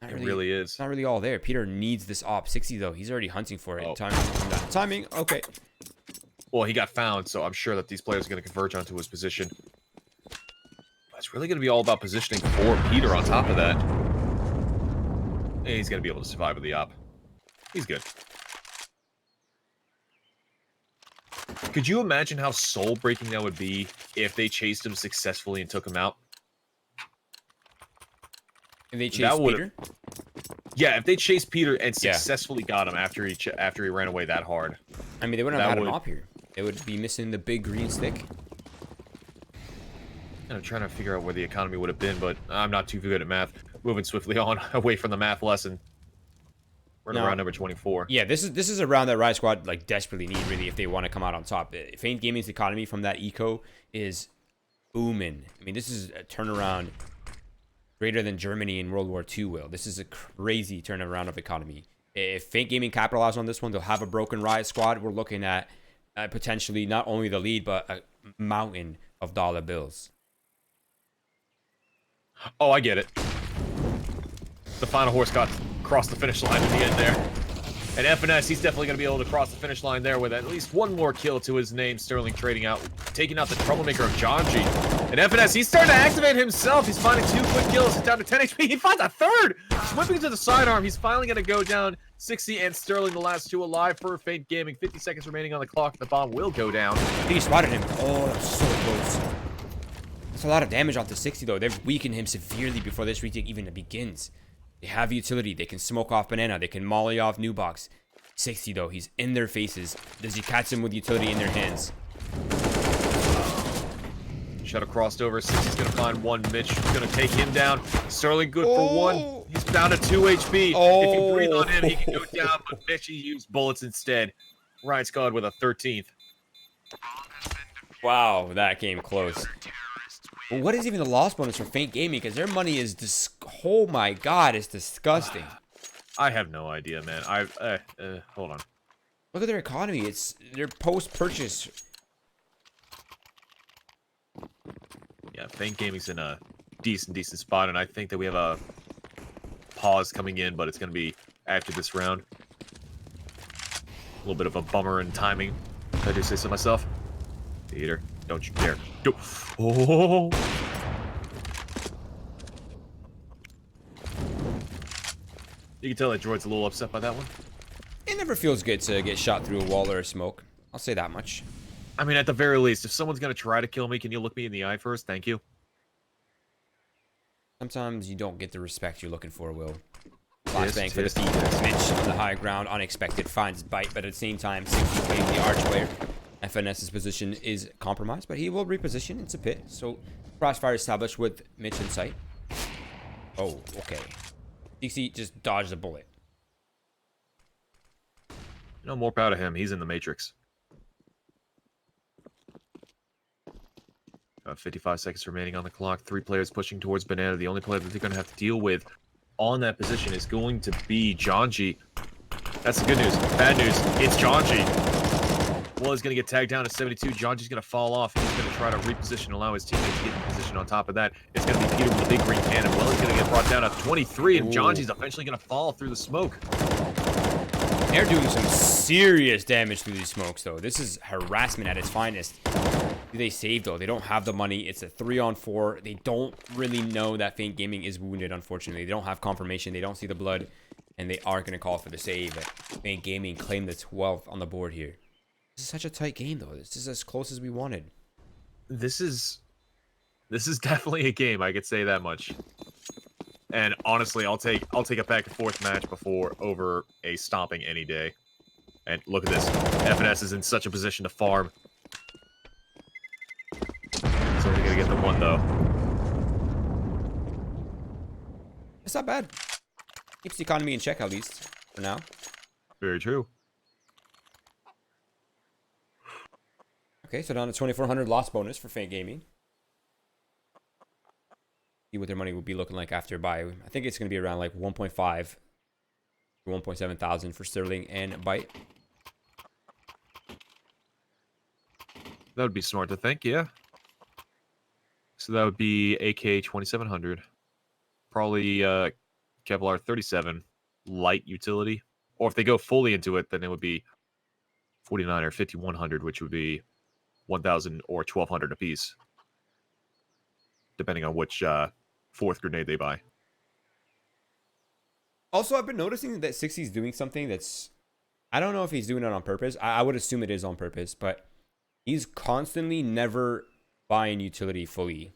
It really is. It's not really all there. Peter needs this op. 60, though. He's already hunting for it. Oh. Timing. Okay. Well, he got found, so I'm sure that these players are going to converge onto his position. But it's really going to be all about positioning for Peter on top of that. And he's going to be able to survive with the op. He's good. Could you imagine how soul-breaking that would be if they chased him successfully and took him out? And they chased Peter? Yeah, if they chased Peter and successfully got him after he ran away that hard. I mean, they wouldn't have had an op here. They would be missing the big green stick. I'm trying to figure out where the economy would have been, but I'm not too good at math. Moving swiftly on, away from the math lesson. We're in round number 24. Yeah, this is a round that Riot Squad like desperately need, really, if they want to come out on top. Feint Gaming's economy from that eco is booming. I mean, this is a turnaround greater than Germany in World War II will. This is a crazy turnaround of economy. If Feint Gaming capitalizes on this one, they'll have a broken Riot Squad. We're looking at potentially not only the lead, but a mountain of dollar bills. Oh, I get it. The final horse got across the finish line at the end there. And FNS, he's definitely going to be able to cross the finish line there with at least one more kill to his name. Sterling trading out, taking out the troublemaker of Janji. And FNS, he's starting to activate himself. He's finding 2 quick kills. He's down to 10 HP. He finds a third. Whipping to the sidearm. He's finally going to go down. 60 and Sterling, the last 2 alive for Feint Gaming. 50 seconds remaining on the clock. The bomb will go down. He spotted him. Oh, that's so close. That's a lot of damage onto 60, though. They've weakened him severely before this retake even begins. They have utility. They can smoke off Banana. They can molly off New Box. 60, though. He's in their faces. Does he catch him with utility in their hands? Shadow crossed over. 60's going to find one. Mitch is going to take him down. Sterling good for 1. He's down to 2 HP. If you breathe on him, he can go down. But Mitch, he used bullets instead. Riot Squad with a 13th. Wow, that came close. But what is even the loss bonus for Faint Gaming? Because their money is oh my god, it's disgusting. I have no idea, man. Hold on. Look at their economy. It's their post-purchase. Yeah, Faint Gaming's in a decent spot, and I think that we have a pause coming in, but it's going to be after this round. A little bit of a bummer in timing, if I do say so myself. Theater, don't you dare. Go. Oh! You can tell that droid's a little upset by that one. It never feels good to get shot through a wall or a smoke. I'll say that much. I mean, at the very least, if someone's going to try to kill me, can you look me in the eye first? Thank you. Sometimes you don't get the respect you're looking for, Will. Flashbang for the yes. feed. Mitch on the high ground, unexpected, finds bite, but at the same time, 60 playing the arch player. FNS's position is compromised, but he will reposition into pit. So, crossfire established with Mitch in sight. Oh, okay. DC just dodged a bullet. You know, more proud of him. He's in the Matrix. 55 seconds remaining on the clock. 3 players pushing towards Banana. The only player that they're going to have to deal with on that position is going to be Janji. That's the good news. Bad news, it's Janji. Well, he's going to get tagged down at 72. Janji's going to fall off. He's going to try to reposition, allow his teammates to get in position. On top of that, it's going to be Peter with a big green cannon. Well, he's going to get brought down at 23, and Janji's eventually going to fall through the smoke. They're doing some serious damage through these smokes, though. This is harassment at its finest. Do they save, though? They don't have the money. It's a 3-on-4. They don't really know that Faint Gaming is wounded, unfortunately. They don't have confirmation. They don't see the blood, and they are going to call for the save. But Faint Gaming claimed the 12th on the board here. This is such a tight game, though. This is as close as we wanted. This is definitely a game. I could say that much. And honestly, I'll take a back and forth match over a stomping any day. And look at this. FNS is in such a position to farm. So we're gonna get the one though. It's not bad. Keeps the economy in check, at least, for now. Very true. Okay, so down to 2,400 loss bonus for Faint Gaming. See what their money will be looking like after buy. I think it's going to be around like 1.5 to 1.7 thousand for Sterling and Byte. That would be smart to think, yeah. So that would be AK 2700. Probably Kevlar 37 light utility. Or if they go fully into it, then it would be 49 or 5100, which would be 1000 or 1200 apiece. Depending on which fourth grenade they buy. Also, I've been noticing that 60's doing something that's... I don't know if he's doing it on purpose. I would assume it is on purpose, but he's constantly never buying utility fully.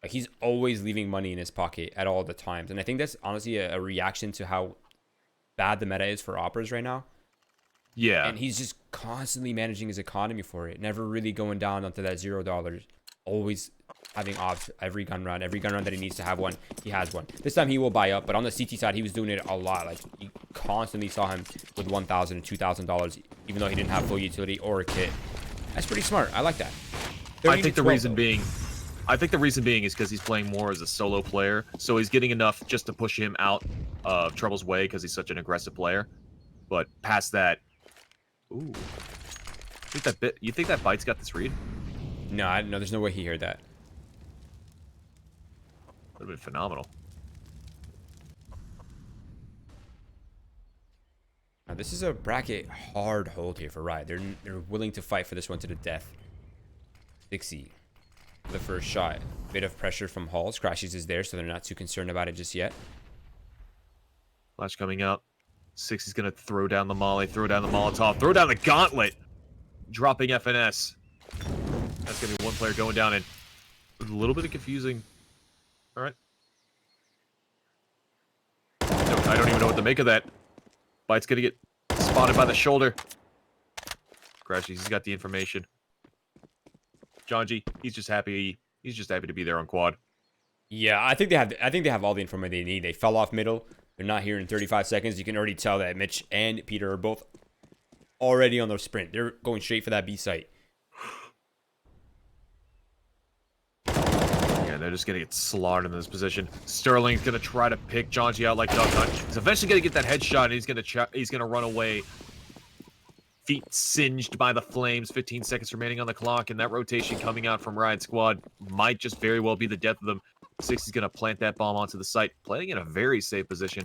Like, he's always leaving money in his pocket at all the times. And I think that's honestly a reaction to how bad the meta is for operas right now. Yeah. And he's just constantly managing his economy for it. Never really going down onto that $0. Always having ops every gun run that he needs to have one, he has one. This time he will buy up, but on the CT side, he was doing it a lot. Like, you constantly saw him with $1,000 and $2,000, even though he didn't have full utility or a kit. That's pretty smart. I like that. I think the reason being is because he's playing more as a solo player, so he's getting enough just to push him out of Trouble's way because he's such an aggressive player. But past that, ooh, you think that Byte's got this read? No, there's no way he heard that. Would have been phenomenal. Now, this is a bracket hard hold here for Riot. They're willing to fight for this one to the death. 60. The first shot. Bit of pressure from Halls. Crashes is there, so they're not too concerned about it just yet. Flash coming up. 60's going to throw down the molly, throw down the Molotov, throw down the gauntlet. Dropping FNS. That's going to be one player going down, and a little bit of confusing. All right. No, I don't even know what to make of that. Byte's going to get spotted by the shoulder. Crashies, he's got the information. Janji, he's just happy. He's just happy to be there on quad. Yeah, I think they have all the information they need. They fell off middle. They're not here in 35 seconds. You can already tell that Mitch and Peter are both already on their sprint. They're going straight for that B site. Man, they're just gonna get slaughtered in this position. Sterling's gonna try to pick Janji out like Duck Hunt. He's eventually gonna get that headshot, and he's gonna run away. Feet singed by the flames. 15 seconds remaining on the clock, and that rotation coming out from Riot Squad might just very well be the death of them. 60's gonna plant that bomb onto the site, playing in a very safe position.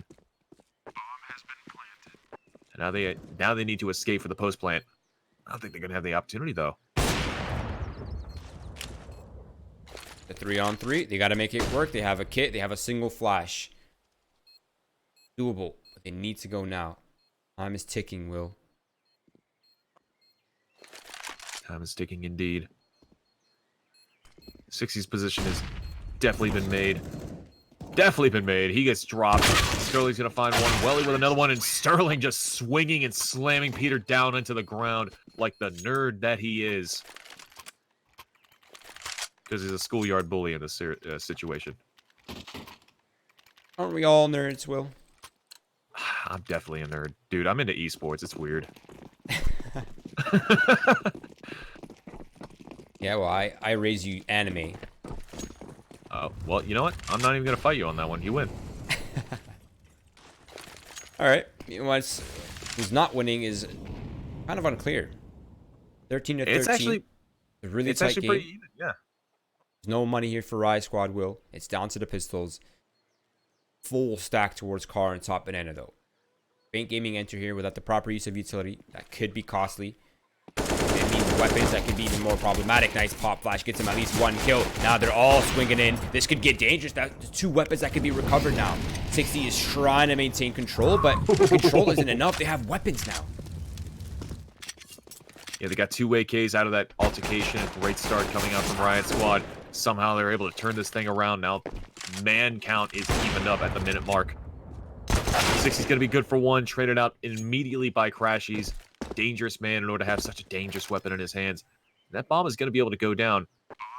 And now they need to escape for the post plant. I don't think they're gonna have the opportunity though. The 3-on-3, they got to make it work. They have a kit. They have a single flash. Doable, but they need to go now. Time is ticking, Will. Time is ticking indeed. 60's position has definitely been made. Definitely been made. He gets dropped. Sterling's going to find one. Welly with another one, and Sterling just swinging and slamming Peter down into the ground like the nerd that he is. Because he's a schoolyard bully in this situation. Aren't we all nerds, Will? I'm definitely a nerd. Dude, I'm into esports. It's weird. Yeah, well, I raise you anime. Well, you know what? I'm not even going to fight you on that one. You win. All right. You know who's not winning is kind of unclear. 13 to 13. It's actually a really it's tight actually game. pretty even. Yeah. There's no money here for Riot Squad, Will. It's down to the pistols. Full stack towards car and top banana, though. Faint Gaming enter here without the proper use of utility. That could be costly. It means weapons that could be even more problematic. Nice pop flash gets him at least one kill. Now they're all swinging in. This could get dangerous. That's 2 weapons that could be recovered now. 60 is trying to maintain control, but control isn't enough. They have weapons now. Yeah, they got 2 AKs out of that altercation. Great start coming out from Riot Squad. Somehow they're able to turn this thing around. Now man count is evened up at the minute mark. 60's going to be good for 1. Traded out immediately by Crashies. Dangerous man in order to have such a dangerous weapon in his hands. That bomb is going to be able to go down.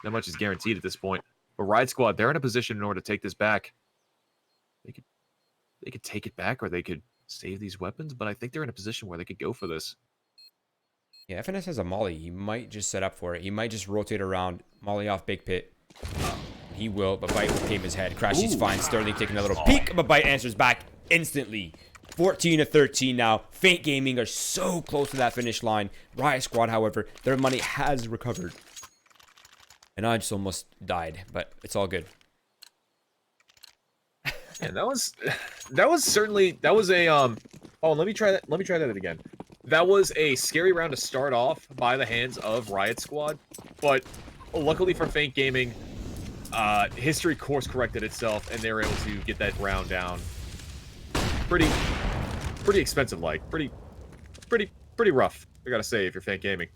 That much is guaranteed at this point. But Riot Squad, they're in a position in order to take this back. They could take it back, or they could save these weapons, but I think they're in a position where they could go for this. Yeah, FNS has a molly. He might just set up for it. He might just rotate around, molly off Big Pit. He will, but Bite will tame his head. Crashy's fine. Sterling taking a little peek, but Bite answers back instantly. 14 to 13 now. Faint Gaming are so close to that finish line. Riot Squad, however, their money has recovered. And I just almost died, but it's all good. And that was a oh, let me try that again. That was a scary round to start off by the hands of Riot Squad, but luckily for Faint Gaming, history course corrected itself, and they were able to get that round down. Pretty expensive, like pretty rough. I gotta say, if you're Faint Gaming,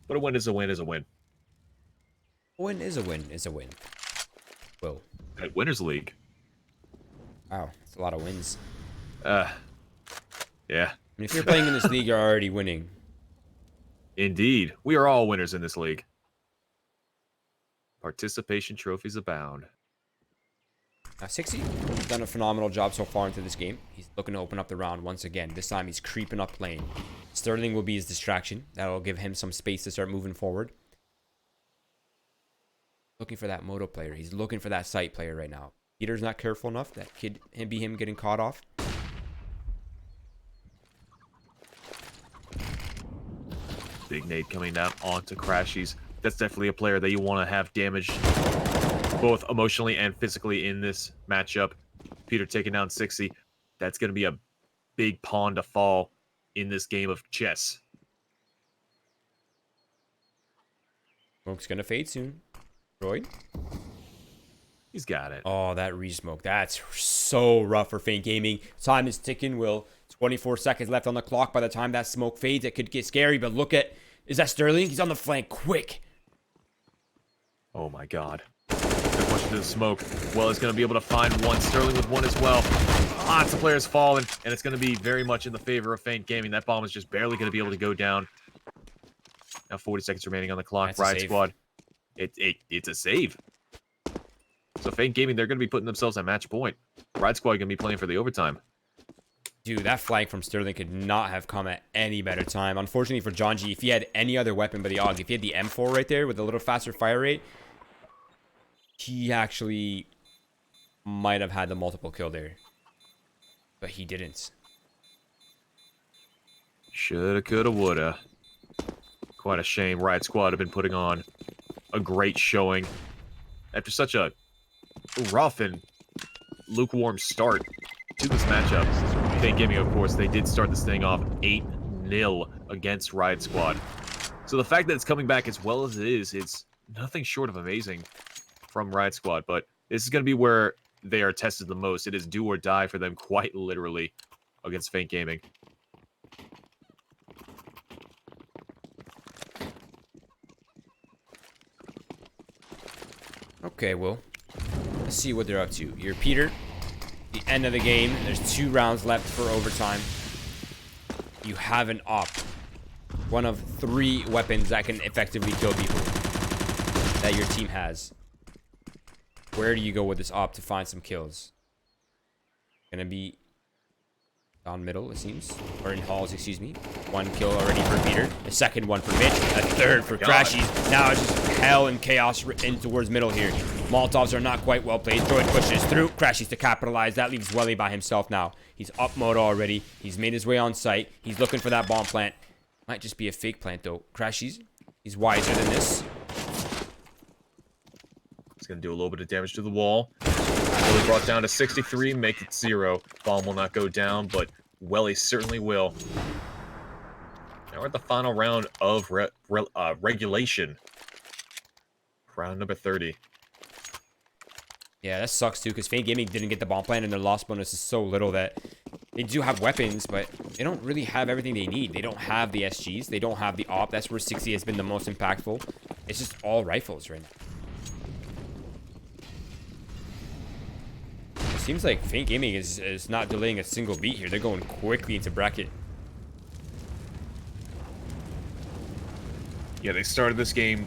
but a win is a win is a win. A win is a win is a win. Whoa. At Winners League. Wow, it's a lot of wins. Yeah. I mean, if you're playing in this league, you're already winning. Indeed. We are all winners in this league. Participation trophies abound. 60 has done a phenomenal job so far into this game. He's looking to open up the round once again. This time he's creeping up lane. Sterling will be his distraction. That'll give him some space to start moving forward. Looking for that moto player. He's looking for that site player right now. Peter's not careful enough. That could be him getting caught off. Big nade coming down onto Crashies. That's definitely a player that you want to have damaged both emotionally and physically in this matchup. Peter taking down 60. That's going to be a big pawn to fall in this game of chess. Smoke's going to fade soon. Droid? He's got it. Oh, that re-smoke. That's so rough for Faint Gaming. Time is ticking, Will. 24 seconds left on the clock. By the time that smoke fades, it could get scary, but look at... Is that Sterling? He's on the flank. Quick. Oh, my God. They're pushing to the smoke. Well, is going to be able to find one. Sterling with one as well. Lots of players falling, and it's going to be very much in the favor of Faint Gaming. That bomb is just barely going to be able to go down. Now 40 seconds remaining on the clock. Riot Squad. It's a save. So Faint Gaming, they're going to be putting themselves at match point. Riot Squad going to be playing for the overtime. Dude, that flank from Sterling could not have come at any better time. Unfortunately for John G, if he had any other weapon but the AUG, if he had the M4 right there with a little faster fire rate, He actually might have had the multiple kill there, but he didn't. Shoulda, coulda, woulda. Quite a shame. Riot Squad have been putting on a great showing after such a rough and lukewarm start to this matchup. Fake Gaming, of course, they did start this thing off 8-0 against Riot Squad. So the fact that it's coming back as well as it is, it's nothing short of amazing from Riot Squad. But this is going to be where they are tested the most. It is do or die for them, quite literally, against Faint Gaming. Okay, well, let's see what they're up to. You're Peter. The end of the game. There's 2 rounds left for overtime. You have an op. One of 3 weapons that can effectively kill people that your team has. Where do you go with this op to find some kills? Gonna be down middle, it seems. Or in halls, excuse me. 1 kill already for Peter. A second one for Mitch. A third for Crashies. Now it's just hell and chaos in towards middle here. Molotovs are not quite well played. Droid pushes through. Crashies to capitalize. That leaves Welly by himself now. He's up moto already. He's made his way on site. He's looking for that bomb plant. Might just be a fake plant though. Crashies, he's wiser than this. It's going to do a little bit of damage to the wall. Welly brought down to 63, make it 0. Bomb will not go down, but Welly certainly will. Now we're at the final round of regulation. Round number 30. Yeah, that sucks too, because Faint Gaming didn't get the bomb plant, and their loss bonus is so little that they do have weapons, but they don't really have everything they need. They don't have the SGs. They don't have the op. That's where 60 has been the most impactful. It's just all rifles right now. It seems like Faint Gaming is not delaying a single beat here. They're going quickly into bracket. Yeah, they started this game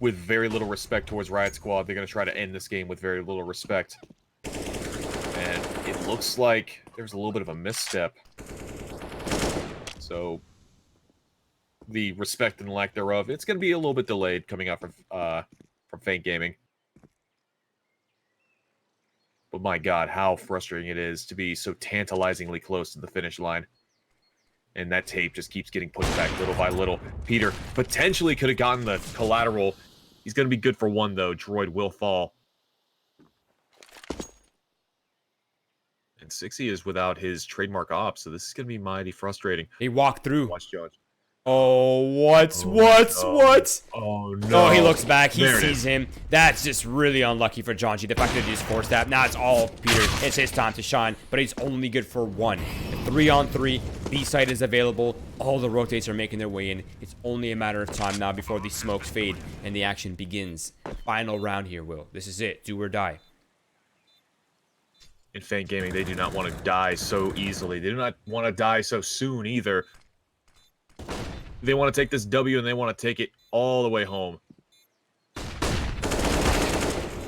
with very little respect towards Riot Squad. They're going to try to end this game with very little respect. And it looks like there's a little bit of a misstep. So, the respect and lack thereof, it's going to be a little bit delayed coming out from Faint Gaming. But my god, how frustrating it is to be so tantalizingly close to the finish line. And that tape just keeps getting pushed back little by little. Peter potentially could have gotten the collateral. He's going to be good for 1, though. Droid will fall. And 60 is without his trademark op, so this is going to be mighty frustrating. They walk through. Watch Judge. Oh, what? Oh, no. Oh, he looks back. He sees him. That's just really unlucky for Janji. The fact that he just forced that. Now it's all Peter. It's his time to shine, but he's only good for 1. 3-on-3. B-side is available. All the rotates are making their way in. It's only a matter of time now before these smokes fade and the action begins. Final round here, Will. This is it. Do or die. In Faint Gaming, they do not want to die so easily. They do not want to die so soon either. They want to take this W and they want to take it all the way home.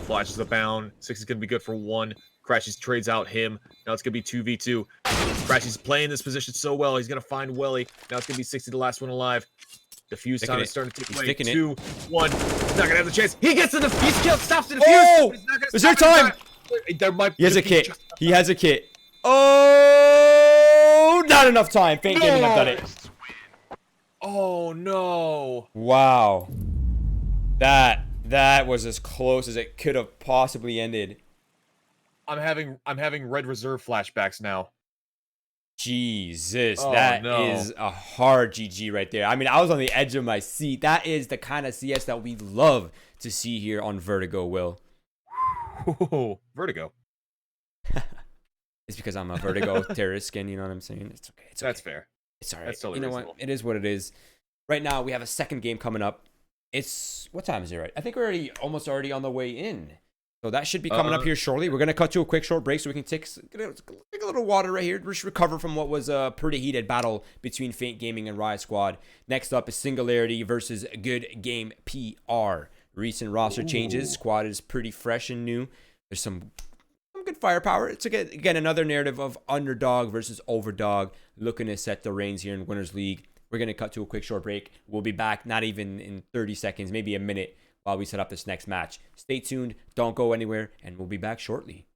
Flashes abound. 6 is going to be good for 1. Crashies trades out him. Now it's going to be 2v2. Crashies playing this position so well. He's going to find Welly. Now it's going to be 60, the last one alive. Defuse time is starting to take away. 2, 1. He's not going to have the chance. He gets the defuse. He's killed. Stops the defuse. Oh! Is there time? He has a kit. He has a kit. Oh! Not enough time. Faint Gaming have done it. Oh, no. Wow. That was as close as it could have possibly ended. I'm having Red Reserve flashbacks now. Jesus, that is a hard GG right there. I mean, I was on the edge of my seat. That is the kind of CS that we love to see here on Vertigo, Will. Ooh, Vertigo. It's because I'm a Vertigo terrorist skin, you know what I'm saying? It's okay. That's fair. It's all right. That's totally reasonable. What? It is what it is. Right now, we have a second game coming up. It's... What time is it, right? I think we're almost already on the way in. So that should be coming up here shortly. We're going to cut to a quick short break so we can take a little water right here. Just recover from what was a pretty heated battle between Faint Gaming and Riot Squad. Next up is Singularity versus Good Game PR. Recent roster changes. Squad is pretty fresh and new. There's some good firepower. It's again another narrative of underdog versus overdog. Looking to set the reins here in Winners League. We're going to cut to a quick short break. We'll be back not even in 30 seconds, maybe a minute, while we set up this next match. Stay tuned, don't go anywhere, and we'll be back shortly.